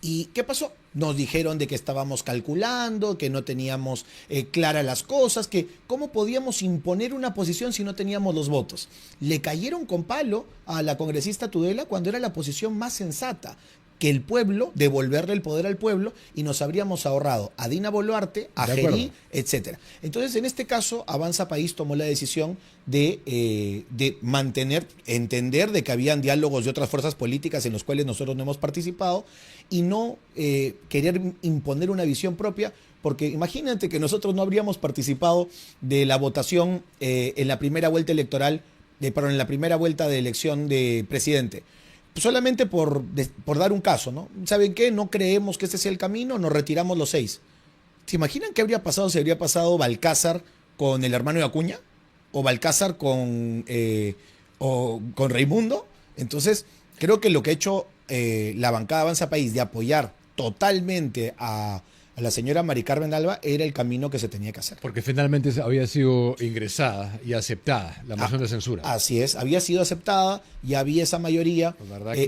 ¿Y qué pasó? Nos dijeron de que estábamos calculando, que no teníamos claras las cosas, que cómo podíamos imponer una posición si no teníamos los votos. Le cayeron con palo a la congresista Tudela cuando era la posición más sensata, que el pueblo, devolverle el poder al pueblo, y nos habríamos ahorrado a Dina Boluarte, a Gerí, etcétera. Entonces, en este caso, Avanza País tomó la decisión de mantener, entender de que habían diálogos de otras fuerzas políticas en los cuales nosotros no hemos participado y no querer imponer una visión propia, porque imagínate que nosotros no habríamos participado de la votación en la primera vuelta electoral, en la primera vuelta de elección de presidente. Solamente por dar un caso, ¿no? ¿Saben qué? No creemos que este sea el camino, nos retiramos los 6. ¿Se imaginan qué habría pasado si habría pasado Balcázar con el hermano de Acuña? ¿O Balcázar con Raimundo? Entonces, creo que lo que ha hecho la bancada Avanza País de apoyar totalmente a la señora Mari Carmen Alba era el camino que se tenía que hacer. Porque finalmente había sido ingresada y aceptada la moción de censura. Así es, había sido aceptada, ya había esa mayoría,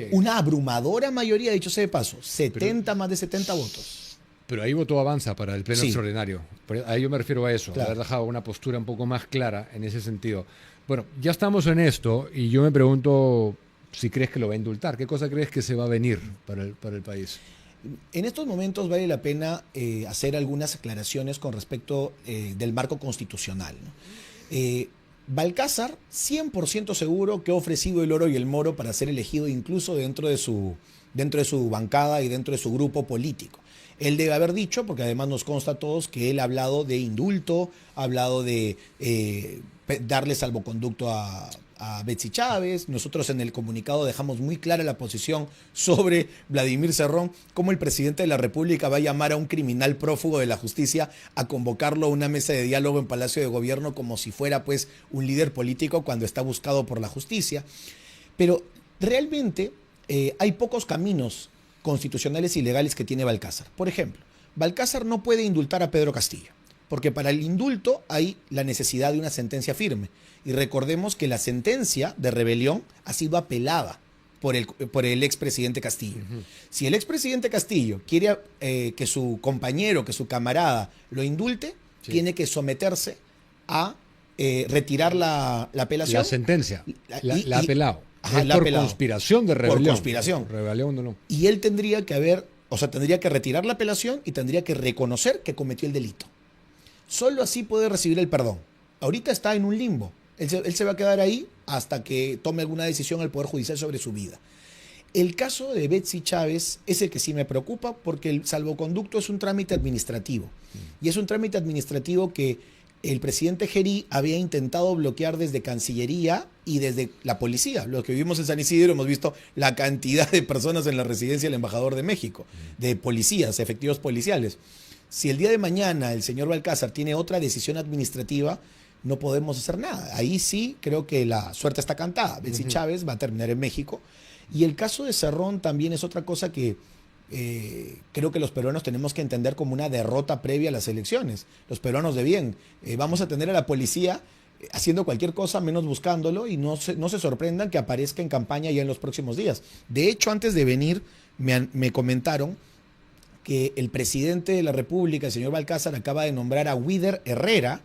una abrumadora mayoría, dicho sea de paso, 70 más de 70 votos. Pero ahí votó Avanza para el pleno extraordinario. Ahí yo me refiero a eso, Claro. haber dejado una postura un poco más clara en ese sentido. Bueno, ya estamos en esto y yo me pregunto si crees que lo va a indultar. ¿Qué cosa crees que se va a venir para el país? En estos momentos vale la pena hacer algunas aclaraciones con respecto del marco constitucional, ¿no? Balcázar, 100% seguro que ha ofrecido el oro y el moro para ser elegido incluso dentro de su bancada y dentro de su grupo político. Él debe haber dicho, porque además nos consta a todos, que él ha hablado de indulto, ha hablado de darle salvoconducto a Betsy Chávez. Nosotros en el comunicado dejamos muy clara la posición sobre Vladimir Cerrón, cómo el presidente de la República va a llamar a un criminal prófugo de la justicia a convocarlo a una mesa de diálogo en Palacio de Gobierno como si fuera pues un líder político cuando está buscado por la justicia. Pero realmente hay pocos caminos constitucionales y legales que tiene Balcázar. Por ejemplo, Balcázar no puede indultar a Pedro Castillo, porque para el indulto hay la necesidad de una sentencia firme. Y recordemos que la sentencia de rebelión ha sido apelada por el expresidente Castillo. Si el expresidente Castillo quiere que su compañero, que su camarada lo indulte, tiene que someterse a retirar la apelación. La sentencia, la ha apelado. Ajá, es la ha por apelado. conspiración de rebelión. Por conspiración. Rebelión no. Y él tendría que tendría que retirar la apelación y tendría que reconocer que cometió el delito. Solo así puede recibir el perdón. Ahorita está en un limbo. Él se va a quedar ahí hasta que tome alguna decisión el Poder Judicial sobre su vida. El caso de Betsy Chávez es el que sí me preocupa porque el salvoconducto es un trámite administrativo. Y es un trámite administrativo que el presidente Gerí había intentado bloquear desde Cancillería y desde la policía. Los que vivimos en San Isidro hemos visto la cantidad de personas en la residencia del embajador de México, de policías, efectivos policiales. Si el día de mañana el señor Balcázar tiene otra decisión administrativa, no podemos hacer nada. Ahí sí creo que la suerte está cantada. Betsy Chávez va a terminar en México. Y el caso de Cerrón también es otra cosa que creo que los peruanos tenemos que entender como una derrota previa a las elecciones. Los peruanos de bien. Vamos a tener a la policía haciendo cualquier cosa menos buscándolo y no se sorprendan que aparezca en campaña ya en los próximos días. De hecho, antes de venir me comentaron que el presidente de la República, el señor Balcázar, acaba de nombrar a Wider Herrera,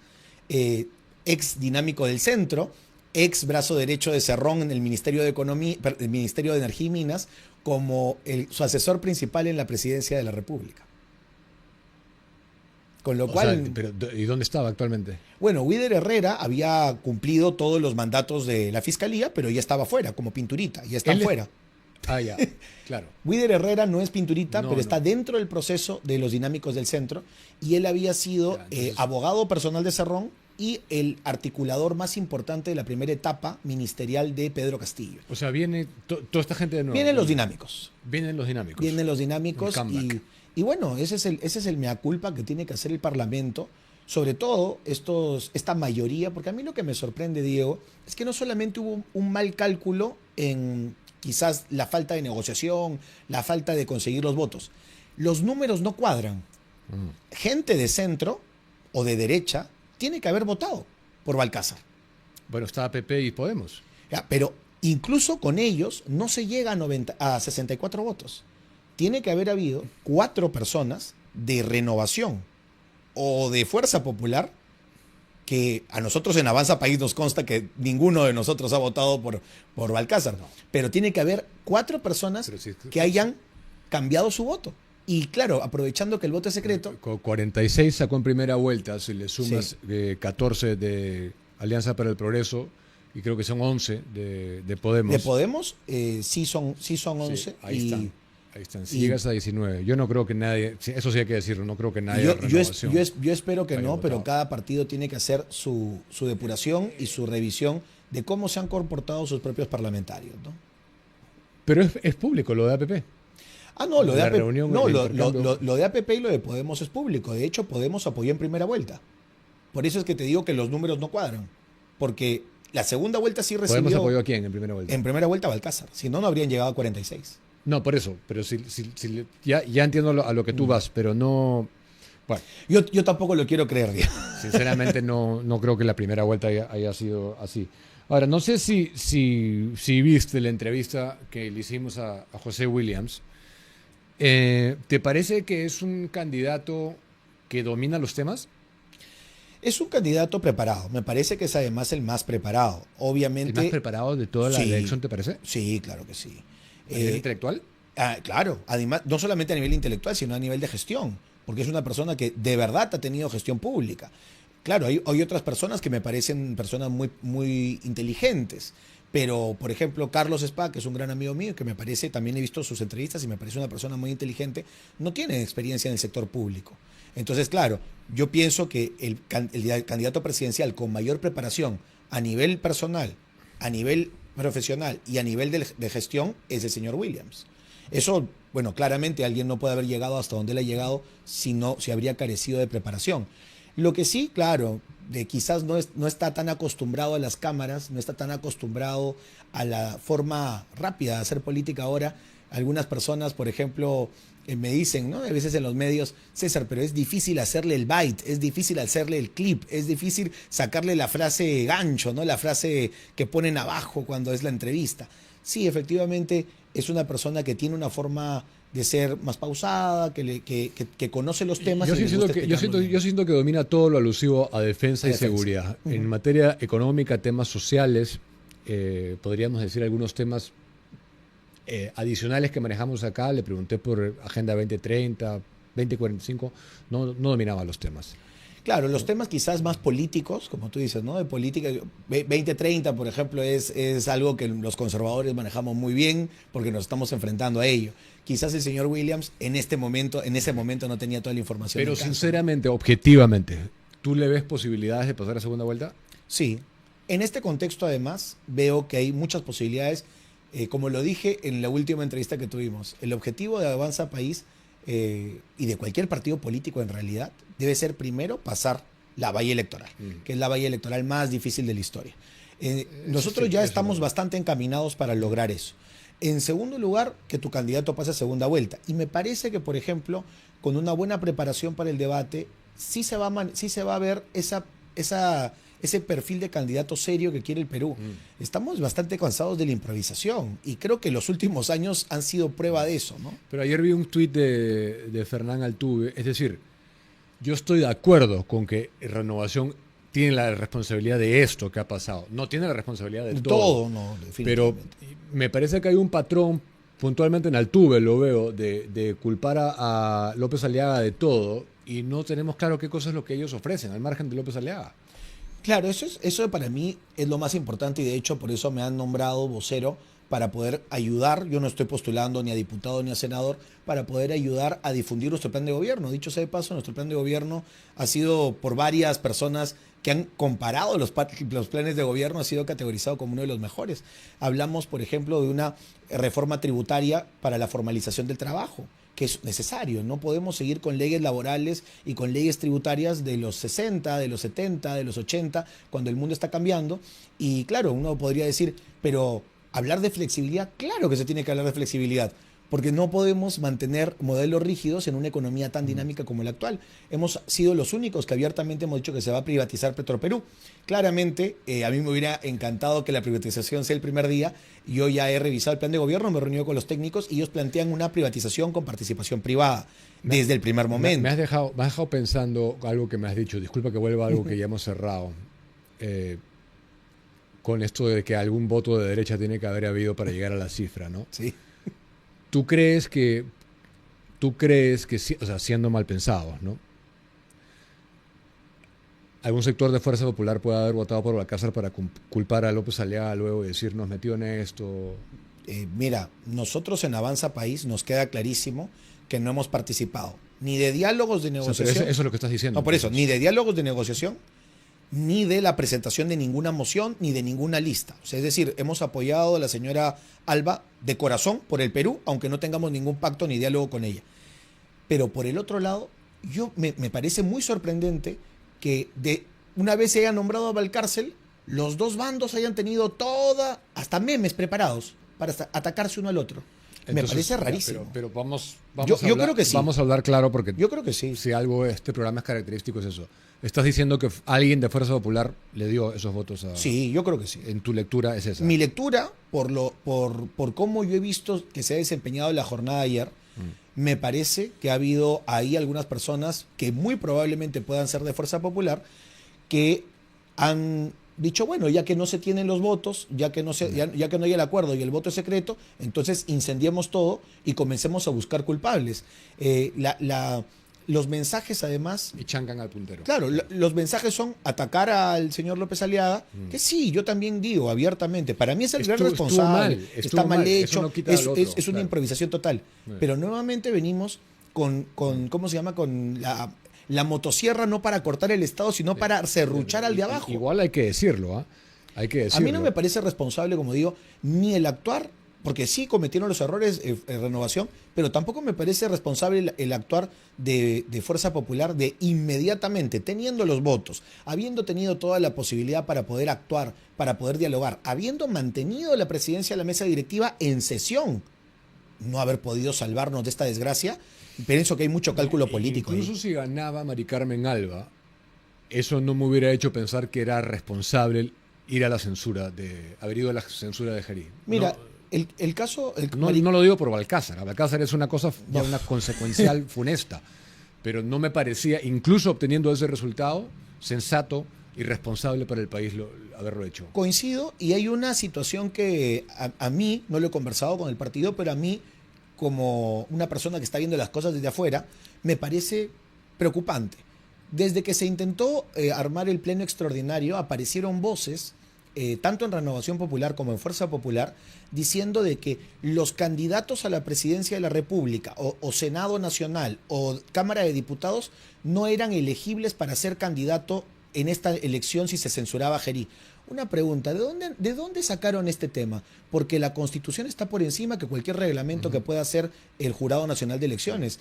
ex dinámico del centro, ex brazo derecho de Cerrón en el Ministerio de Economía, el Ministerio de Energía y Minas, como su asesor principal en la presidencia de la República. Con lo cual... ¿Y dónde estaba actualmente? Bueno, Wider Herrera había cumplido todos los mandatos de la Fiscalía, pero ya estaba fuera, como pinturita, ya está fuera. Ah, ya, claro. Wider Herrera no es pinturita, No, pero está no. dentro del proceso de los dinámicos del centro y él había sido Ya, entonces- abogado personal de Cerrón y el articulador más importante de la primera etapa ministerial de Pedro Castillo. O sea, viene toda esta gente de nuevo. Vienen los dinámicos. Vienen los dinámicos. Vienen los dinámicos El comeback. y bueno, ese es el mea culpa que tiene que hacer el Parlamento, sobre todo esta mayoría, porque a mí lo que me sorprende, Diego, es que no solamente hubo un mal cálculo en quizás la falta de negociación, la falta de conseguir los votos. Los números no cuadran. Gente de centro o de derecha tiene que haber votado por Balcázar. Bueno, está PP y Podemos. Ya, pero incluso con ellos no se llega a 64 votos. Tiene que haber habido 4 personas de Renovación o de Fuerza Popular, que a nosotros en Avanza País nos consta que ninguno de nosotros ha votado por Balcázar. Pero tiene que haber 4 personas Pero sí, que hayan cambiado su voto. Y claro, aprovechando que el voto es secreto, Con 46 sacó en primera vuelta, si le sumas Sí. 14 de Alianza para el Progreso y creo que son 11 de Podemos. de Podemos sí son Sí, 11. ahí y están. Ahí están. Si y- llegas a 19. Yo no creo que nadie, sí, eso sí hay que decirlo, no creo que nadie yo, de yo, Renovación yo espero que haya no, pero votado. cada partido tiene que hacer su depuración y su revisión de cómo se han comportado sus propios parlamentarios, ¿no? Pero es público lo de APP. Ah, no, lo de La APP, reunión, no, el lo intercambio. de APP y lo de Podemos es público. De hecho, Podemos apoyó en primera vuelta. Por eso es que te digo que los números no cuadran. Porque la segunda vuelta sí ¿Podemos recibió apoyó a quién en primera vuelta? en primera vuelta a Balcázar. Si no, no habrían llegado a 46. No, por eso. Pero ya entiendo a lo que tú vas, pero no. Bueno, Yo tampoco lo quiero creer, Diego. sinceramente no creo que la primera vuelta haya sido así. Ahora, no sé si viste la entrevista que le hicimos a José Williams. ¿Te parece que es un candidato que domina los temas? Es un candidato preparado. Me parece que es además el más preparado. ¿El Obviamente. más preparado de toda la Sí. elección, te parece? Sí, claro que sí. ¿A nivel Eh, intelectual? Claro, además, no solamente a nivel intelectual, sino a nivel de gestión, porque es una persona que de verdad ha tenido gestión pública. Claro, hay otras personas que me parecen personas muy, muy inteligentes, pero, por ejemplo, Carlos Spa, que es un gran amigo mío, que me parece, también he visto sus entrevistas y me parece una persona muy inteligente, no tiene experiencia en el sector público. Entonces, claro, yo pienso que el candidato presidencial con mayor preparación a nivel personal, a nivel profesional y a nivel de gestión es el señor Williams. Eso, bueno, claramente alguien no puede haber llegado hasta donde él ha llegado si habría carecido de preparación. Lo que sí, claro, quizás no está tan acostumbrado a las cámaras, no está tan acostumbrado a la forma rápida de hacer política ahora. Algunas personas, por ejemplo, me dicen, ¿no? A veces en los medios, César, pero es difícil hacerle el bite, es difícil hacerle el clip, es difícil sacarle la frase gancho, ¿no? La frase que ponen abajo cuando es la entrevista. Sí, efectivamente, es una persona que tiene una forma de ser más pausada, que conoce los temas. Yo y sí le siento gusta que, explicarlos bien. yo siento que domina todo lo alusivo a defensa A y defensa. seguridad. En materia económica, temas sociales, podríamos decir algunos temas adicionales que manejamos acá. Le pregunté por Agenda 2030, 2045, no dominaba los temas. Claro, los temas quizás más políticos, como tú dices, ¿no? De política, 2030, por ejemplo, es algo que los conservadores manejamos muy bien porque nos estamos enfrentando a ello. Quizás el señor Williams en ese momento no tenía toda la información. Pero en casa. sinceramente, objetivamente, ¿tú le ves posibilidades de pasar a segunda vuelta? Sí, En este contexto, además, veo que hay muchas posibilidades. Como lo dije en la última entrevista que tuvimos, el objetivo de Avanza País y de cualquier partido político en realidad debe ser primero pasar la valla electoral, que es la valla electoral más difícil de la historia. Nosotros sí, ya eso estamos es bastante encaminados para lograr eso. En segundo lugar, que tu candidato pase a segunda vuelta. Y me parece que, por ejemplo, con una buena preparación para el debate, sí se va a ver ese perfil de candidato serio que quiere el Perú. Estamos bastante cansados de la improvisación y creo que los últimos años han sido prueba de eso, ¿no? Pero ayer vi un tuit de Fernán Altuve, es decir, yo estoy de acuerdo con que Renovación tiene la responsabilidad de esto que ha pasado. No tiene la responsabilidad de todo. No, Pero definitivamente. me parece que hay un patrón, puntualmente en Altuve lo veo, de culpar a López Aliaga de todo y no tenemos claro qué cosa es lo que ellos ofrecen, al margen de López Aliaga. Claro, eso para mí es lo más importante y de hecho por eso me han nombrado vocero para poder ayudar, yo no estoy postulando ni a diputado ni a senador, para poder ayudar a difundir nuestro plan de gobierno. Dicho sea de paso, nuestro plan de gobierno ha sido por varias personas que han comparado los planes de gobierno, ha sido categorizado como uno de los mejores. Hablamos, por ejemplo, de una reforma tributaria para la formalización del trabajo, que es necesario. No podemos seguir con leyes laborales y con leyes tributarias de los 60, de los 70, de los 80, cuando el mundo está cambiando. Y claro, uno podría decir, pero hablar de flexibilidad, claro que se tiene que hablar de flexibilidad, porque no podemos mantener modelos rígidos en una economía tan dinámica como la actual. Hemos sido los únicos que abiertamente hemos dicho que se va a privatizar Petroperú. Claramente, a mí me hubiera encantado que la privatización sea el primer día. Yo ya he revisado el plan de gobierno, me he reunido con los técnicos y ellos plantean una privatización con participación privada desde el primer momento. Me has dejado pensando algo que me has dicho, disculpa que vuelva a algo que ya hemos cerrado, con esto de que algún voto de derecha tiene que haber habido para llegar a la cifra, ¿no? Sí. ¿Tú crees que, o sea, siendo mal pensados, ¿no? ¿Algún sector de Fuerza Popular puede haber votado por Balcázar para culpar a López Aliaga luego y decir nos metió en esto? Mira, nosotros en Avanza País nos queda clarísimo que no hemos participado ni de diálogos de O sea, negociación. pero eso es lo que estás diciendo. No, por eso, entonces. ni de diálogos de negociación, ni de la presentación de ninguna moción, ni de ninguna lista. O sea, es decir, hemos apoyado a la señora Alba de corazón por el Perú, aunque no tengamos ningún pacto ni diálogo con ella. Pero por el otro lado, me parece muy sorprendente que de una vez se haya nombrado a Valcárcel, los dos bandos hayan tenido hasta memes preparados para atacarse uno al otro. Me Entonces, parece ya, rarísimo. Pero vamos Yo a hablar, creo que sí. Vamos a hablar claro porque Yo creo que sí. si algo de este programa es característico es eso. Estás diciendo que alguien de Fuerza Popular le dio esos votos a... Sí, yo creo que sí. En tu lectura es esa. Mi lectura, por cómo yo he visto que se ha desempeñado la jornada de ayer, me parece que ha habido ahí algunas personas que muy probablemente puedan ser de Fuerza Popular que han dicho, bueno, ya que no se tienen los votos, ya que no hay el acuerdo y el voto es secreto, entonces incendiemos todo y comencemos a buscar culpables. Los mensajes, además, Y chancan al puntero. claro, los mensajes son atacar al señor López Aliaga, que sí, yo también digo abiertamente, para mí es el gran responsable, está mal eso hecho, no quita al otro, es una claro. improvisación total. Pero nuevamente venimos con ¿cómo se llama? Con la motosierra no para cortar el Estado, sino para serruchar al de abajo. Igual hay que decirlo, ¿ah? Hay que A decirlo. mí no me parece responsable, como digo, ni el actuar, porque sí cometieron los errores Renovación, pero tampoco me parece responsable el actuar de Fuerza Popular de inmediatamente, teniendo los votos, habiendo tenido toda la posibilidad para poder actuar, para poder dialogar, habiendo mantenido la presidencia de la mesa directiva en sesión, no haber podido salvarnos de esta desgracia. Pienso que hay mucho cálculo político Incluso ahí. si ganaba Mari Carmen Alba, eso no me hubiera hecho pensar que era responsable ir a la censura, haber ido a la censura de Jari. Mira, el caso... No lo digo por Balcázar. Balcázar es una cosa, ya una consecuencial funesta. Pero no me parecía, incluso obteniendo ese resultado, sensato y responsable para el país haberlo hecho. Coincido, y hay una situación que a mí, no lo he conversado con el partido, pero a mí, como una persona que está viendo las cosas desde afuera, me parece preocupante. Desde que se intentó armar el pleno extraordinario, aparecieron voces, tanto en Renovación Popular como en Fuerza Popular, diciendo de que los candidatos a la presidencia de la República, o Senado Nacional, o Cámara de Diputados, no eran elegibles para ser candidato en esta elección si se censuraba a Gerí. Una pregunta, ¿de dónde sacaron este tema? Porque la Constitución está por encima que cualquier reglamento que pueda hacer el Jurado Nacional de Elecciones.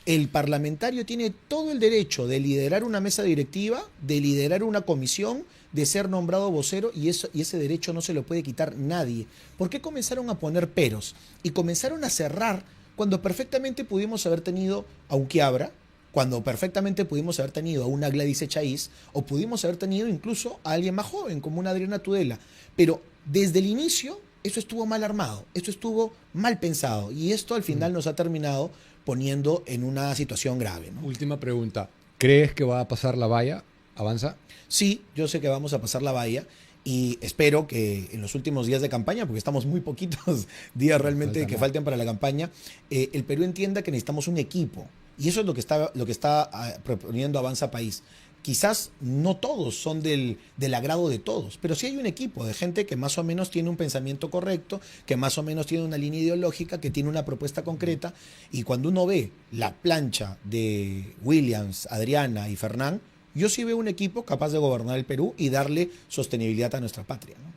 El parlamentario tiene todo el derecho de liderar una mesa directiva, de liderar una comisión, de ser nombrado vocero, y ese derecho no se lo puede quitar nadie. ¿Por qué comenzaron a poner peros? Y comenzaron a cerrar cuando perfectamente pudimos haber tenido a un Quiabra, cuando perfectamente pudimos haber tenido a una Gladys Echaíz, o pudimos haber tenido incluso a alguien más joven, como una Adriana Tudela. Pero desde el inicio, eso estuvo mal armado, esto estuvo mal pensado, y esto al final nos ha terminado poniendo en una situación grave, ¿no? Última pregunta. ¿Crees que va a pasar la valla? ¿Avanza? Sí, yo sé que vamos a pasar la valla. Y espero que en los últimos días de campaña, porque estamos muy poquitos días realmente que falten para la campaña, el Perú entienda que necesitamos un equipo. Y eso es lo que está proponiendo Avanza País. Quizás no todos son del agrado de todos, pero sí hay un equipo de gente que más o menos tiene un pensamiento correcto, que más o menos tiene una línea ideológica, que tiene una propuesta concreta. Y cuando uno ve la plancha de Williams, Adriana y Fernán, yo sí veo un equipo capaz de gobernar el Perú y darle sostenibilidad a nuestra patria, ¿no?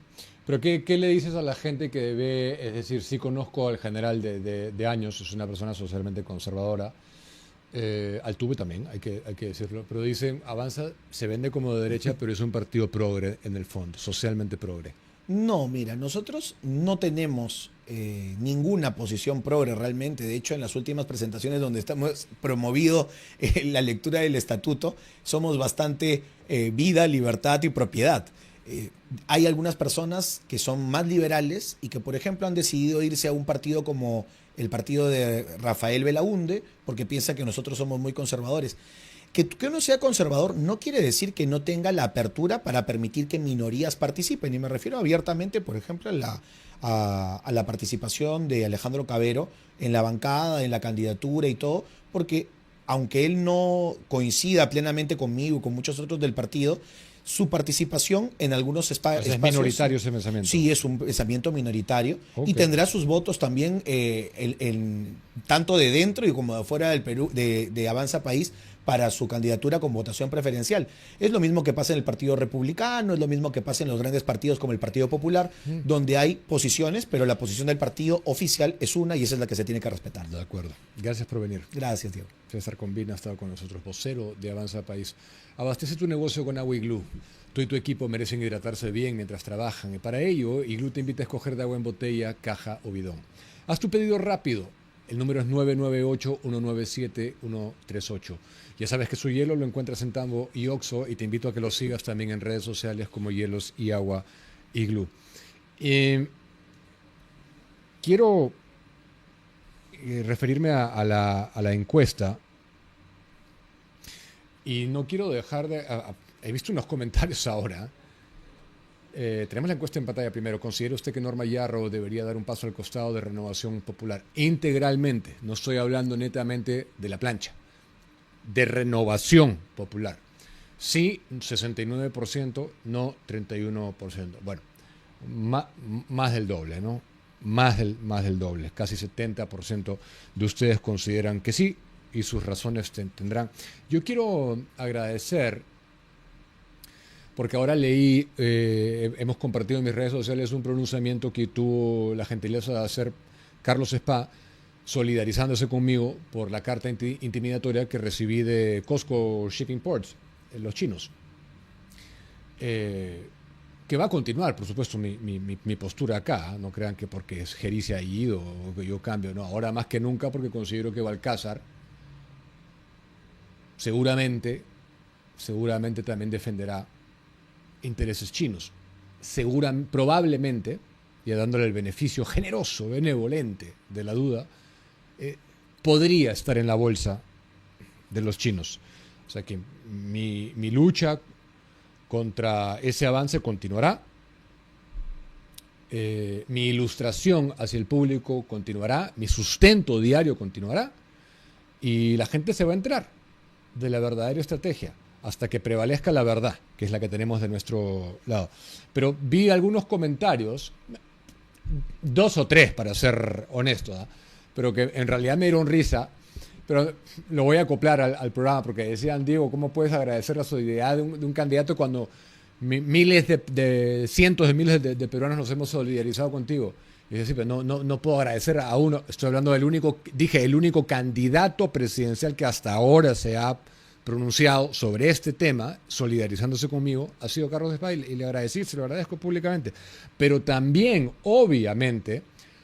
¿Pero qué le dices a la gente que ve, es decir, sí conozco al general de años, es una persona socialmente conservadora, Altuve también, hay que decirlo, pero dicen, Avanza se vende como de derecha, pero es un partido progre en el fondo, socialmente progre? No, mira, nosotros no tenemos ninguna posición progre realmente. De hecho, en las últimas presentaciones donde estamos promovido la lectura del estatuto, somos bastante vida, libertad y propiedad. Hay algunas personas que son más liberales y que, por ejemplo, han decidido irse a un partido como el partido de Rafael Belaúnde, porque piensa que nosotros somos muy conservadores. Que uno sea conservador no quiere decir que no tenga la apertura para permitir que minorías participen. Y me refiero abiertamente, por ejemplo, a la participación de Alejandro Cabero en la bancada, en la candidatura y todo, porque aunque él no coincida plenamente conmigo y con muchos otros del partido, su participación en algunos espacios... Es minoritario ese pensamiento. Sí, es un pensamiento minoritario. Okay. Y tendrá sus votos también tanto de dentro y como de afuera del Perú, de Avanza País, para su candidatura con votación preferencial. Es lo mismo que pasa en el Partido Republicano, es lo mismo que pasa en los grandes partidos como el Partido Popular, donde hay posiciones, pero la posición del partido oficial es una y esa es la que se tiene que respetar. De acuerdo. Gracias por venir. Gracias, Diego. César Combina ha estado con nosotros, vocero de Avanza País. Abastece tu negocio con agua Iglú. Tú y tu equipo merecen hidratarse bien mientras trabajan. Y para ello, Iglú te invita a escoger de agua en botella, caja o bidón. Haz tu pedido rápido. El número es 998-197-138. Ya sabes que su hielo lo encuentras en Tambo y Oxxo y te invito a que lo sigas también en redes sociales como Hielos y Agua Iglú. Quiero referirme a la encuesta y no quiero dejar de... he visto unos comentarios ahora. Tenemos la encuesta en pantalla primero. ¿Considera usted que Norma Yarro debería dar un paso al costado de Renovación Popular? Integralmente, no estoy hablando netamente de la plancha, de Renovación Popular. Sí, 69%, no 31%. Bueno, más del doble, ¿no? Más del doble. Casi 70% de ustedes consideran que sí y sus razones tendrán. Yo quiero agradecer, porque ahora leí, hemos compartido en mis redes sociales un pronunciamiento que tuvo la gentileza de hacer Carlos Spa, solidarizándose conmigo por la carta intimidatoria que recibí de Costco Shipping Ports, los chinos. Que va a continuar, por supuesto, mi postura acá. No crean que porque Gerí se ha ido o que yo cambio. No, ahora más que nunca porque considero que Balcázar seguramente también defenderá intereses chinos. Probablemente, y dándole el beneficio generoso, benevolente de la duda, podría estar en la bolsa de los chinos. O sea que mi lucha contra ese avance continuará. Mi ilustración hacia el público continuará. Mi sustento diario continuará. Y la gente se va a enterar de la verdadera estrategia hasta que prevalezca la verdad, que es la que tenemos de nuestro lado. Pero vi algunos comentarios, 2 o 3 para ser honesto, pero que en realidad me dieron risa, pero lo voy a acoplar al programa porque decían, Diego, ¿cómo puedes agradecer la solidaridad de un candidato cuando miles cientos de miles de peruanos nos hemos solidarizado contigo? Y dice, sí, pero no puedo agradecer a uno. Estoy hablando del el único candidato presidencial que hasta ahora se ha pronunciado sobre este tema, solidarizándose conmigo, ha sido Carlos Despail, y le agradecí, se lo agradezco públicamente. Pero también, obviamente,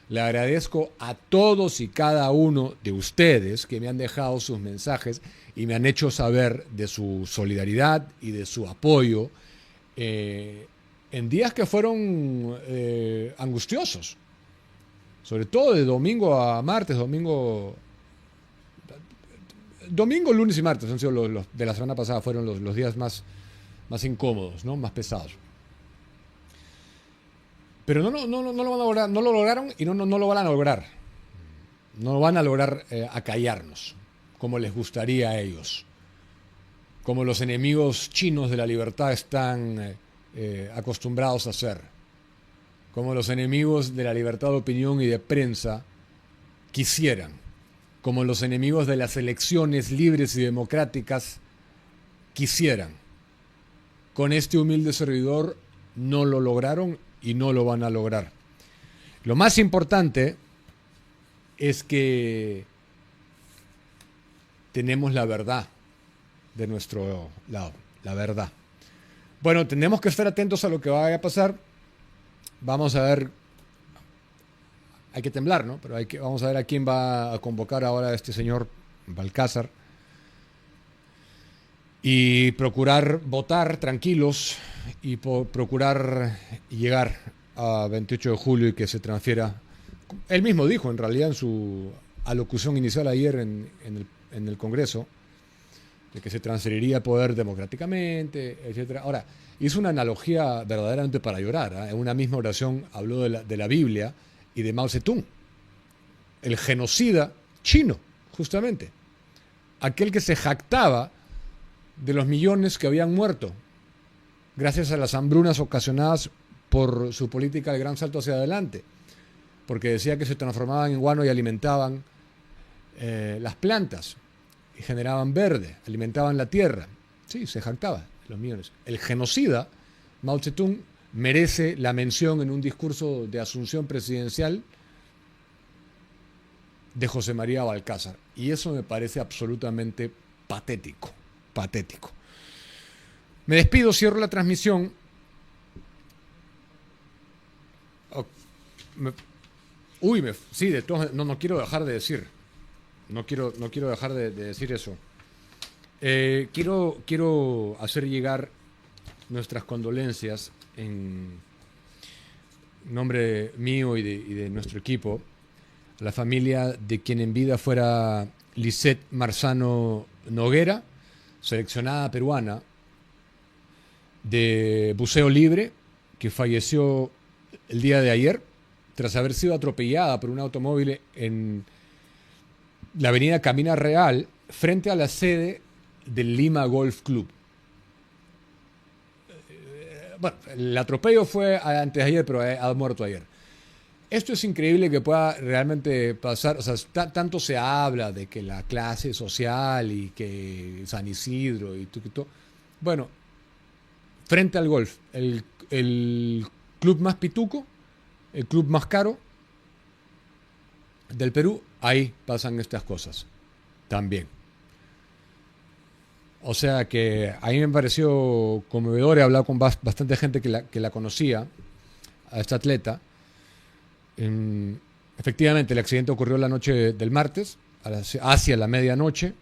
le agradezco a todos y cada uno de ustedes que me han dejado sus mensajes y me han hecho saber de su solidaridad y de su apoyo en días que fueron angustiosos. Sobre todo de domingo a martes, domingo, lunes y martes han sido los de la semana pasada, fueron los días más incómodos, ¿no? Más pesados. Pero no lo van a lograr, no lo lograron y no lo van a lograr. No van a lograr acallarnos, como les gustaría a ellos. Como los enemigos chinos de la libertad están acostumbrados a hacer. Como los enemigos de la libertad de opinión y de prensa quisieran. Como los enemigos de las elecciones libres y democráticas quisieran. Con este humilde servidor no lo lograron y no lo van a lograr. Lo más importante es que tenemos la verdad de nuestro lado, la verdad. Bueno, tenemos que estar atentos a lo que vaya a pasar. Vamos a ver, hay que temblar, ¿no? Pero vamos a ver a quién va a convocar ahora este señor Balcázar y procurar votar tranquilos y procurar llegar a 28 de julio y que se transfiera. Él mismo dijo, en realidad, en su alocución inicial ayer en el Congreso, de que se transferiría el poder democráticamente, etcétera. Ahora, hizo una analogía verdaderamente para llorar, ¿eh? En una misma oración habló de la Biblia y de Mao Zedong, el genocida chino, justamente. Aquel que se jactaba de los millones que habían muerto gracias a las hambrunas ocasionadas por su política de gran salto hacia adelante, porque decía que se transformaban en guano y alimentaban las plantas y generaban verde, alimentaban la tierra. Sí, se jactaba de los millones. El genocida, Mao Zedong, merece la mención en un discurso de asunción presidencial de José María Balcázar. Y eso me parece absolutamente patético. Patético. Me despido, cierro la transmisión. Sí, de todos, no quiero dejar de decir. No quiero dejar de decir eso. Quiero hacer llegar nuestras condolencias en nombre mío y de nuestro equipo a la familia de quien en vida fuera Lisette Marzano Noguera, seleccionada peruana de buceo libre, que falleció el día de ayer tras haber sido atropellada por un automóvil en la avenida Camina Real, frente a la sede del Lima Golf Club. Bueno, el atropello fue antes de ayer, pero ha muerto ayer. Esto es increíble que pueda realmente pasar. O sea, tanto se habla de que la clase social y que San Isidro y todo. Bueno, frente al golf, el club más pituco, el club más caro del Perú, ahí pasan estas cosas también. O sea que a mí me pareció conmovedor. He hablado con bastante gente que la conocía, a esta atleta. Efectivamente, el accidente ocurrió la noche del martes, hacia la medianoche.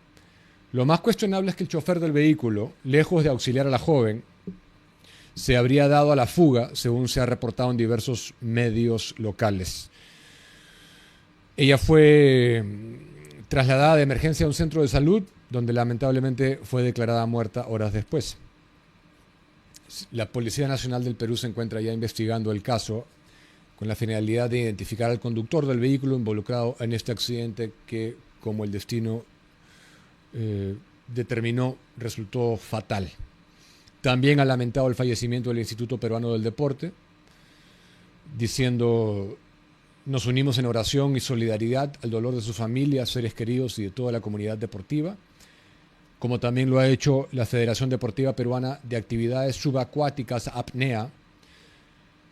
Lo más cuestionable es que el chofer del vehículo, lejos de auxiliar a la joven, se habría dado a la fuga, según se ha reportado en diversos medios locales. Ella fue trasladada de emergencia a un centro de salud, donde lamentablemente fue declarada muerta horas después. La Policía Nacional del Perú se encuentra ya investigando el caso con la finalidad de identificar al conductor del vehículo involucrado en este accidente que, como el destino determinó, resultó fatal. También ha lamentado el fallecimiento del Instituto Peruano del Deporte, diciendo Nos unimos en oración y solidaridad al dolor de sus familias, seres queridos y de toda la comunidad deportiva, como también lo ha hecho la Federación Deportiva Peruana de Actividades Subacuáticas APNEA,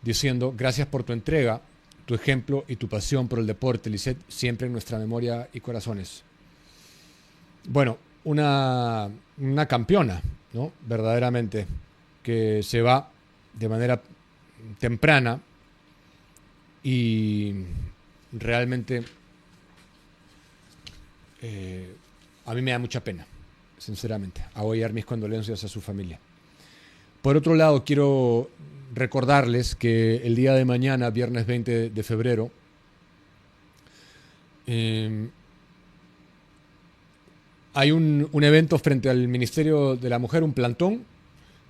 diciendo: gracias por tu entrega, tu ejemplo y tu pasión por el deporte, Lisette, siempre en nuestra memoria y corazones. Bueno, una campeona, ¿no? Verdaderamente, que se va de manera temprana y realmente a mí me da mucha pena, sinceramente, apoyar mis condolencias a su familia. Por otro lado, quiero recordarles que el día de mañana, viernes 20 de febrero, hay un evento frente al Ministerio de la Mujer, un plantón,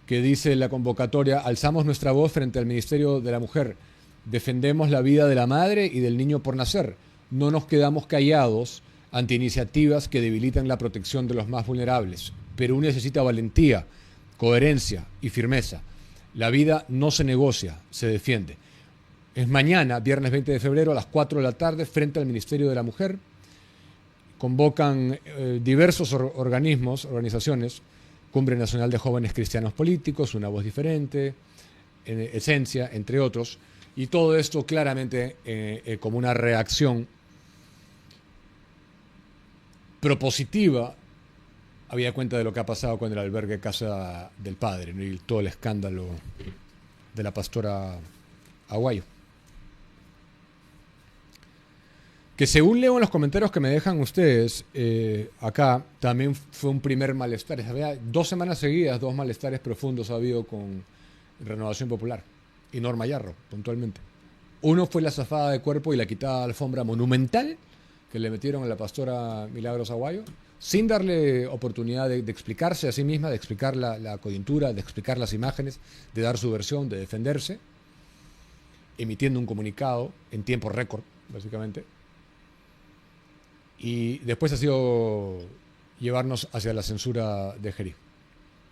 que dice la convocatoria: alzamos nuestra voz frente al Ministerio de la Mujer, defendemos la vida de la madre y del niño por nacer, no nos quedamos callados ante iniciativas que debilitan la protección de los más vulnerables. Perú necesita valentía, coherencia y firmeza. La vida no se negocia, se defiende. Es mañana, viernes 20 de febrero, a las 4 de la tarde, frente al Ministerio de la Mujer. Convocan diversos organismos, organizaciones: Cumbre Nacional de Jóvenes Cristianos Políticos, Una Voz Diferente, Esencia, entre otros. Y todo esto claramente como una reacción propositiva, habida cuenta de lo que ha pasado con el albergue Casa del Padre, ¿no? Y todo el escándalo de la pastora Aguayo. Que según leo en los comentarios que me dejan ustedes, acá también fue un primer malestar. Había 2 semanas seguidas, 2 malestares profundos ha habido con Renovación Popular y Norma Yarro, puntualmente. Uno fue la zafada de cuerpo y la quitada de alfombra monumental que le metieron a la pastora Milagros Aguayo, sin darle oportunidad de explicarse a sí misma, de explicar la coyuntura, de explicar las imágenes, de dar su versión, de defenderse, emitiendo un comunicado en tiempo récord, básicamente. Y después ha sido llevarnos hacia la censura de Gerí.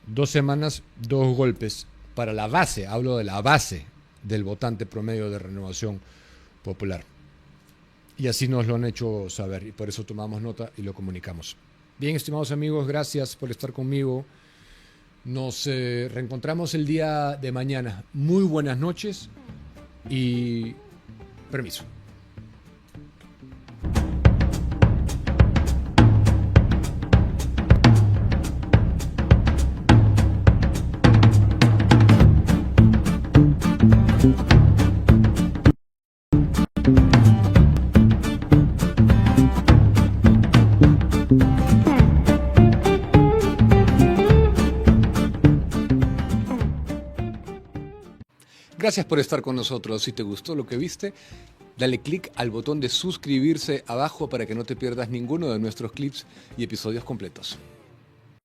2 semanas, 2 golpes para la base, hablo de la base del votante promedio de Renovación Popular. Y así nos lo han hecho saber y por eso tomamos nota y lo comunicamos. Bien, estimados amigos, gracias por estar conmigo. Nos reencontramos el día de mañana. Muy buenas noches y permiso. Gracias por estar con nosotros. Si te gustó lo que viste, dale click al botón de suscribirse abajo para que no te pierdas ninguno de nuestros clips y episodios completos.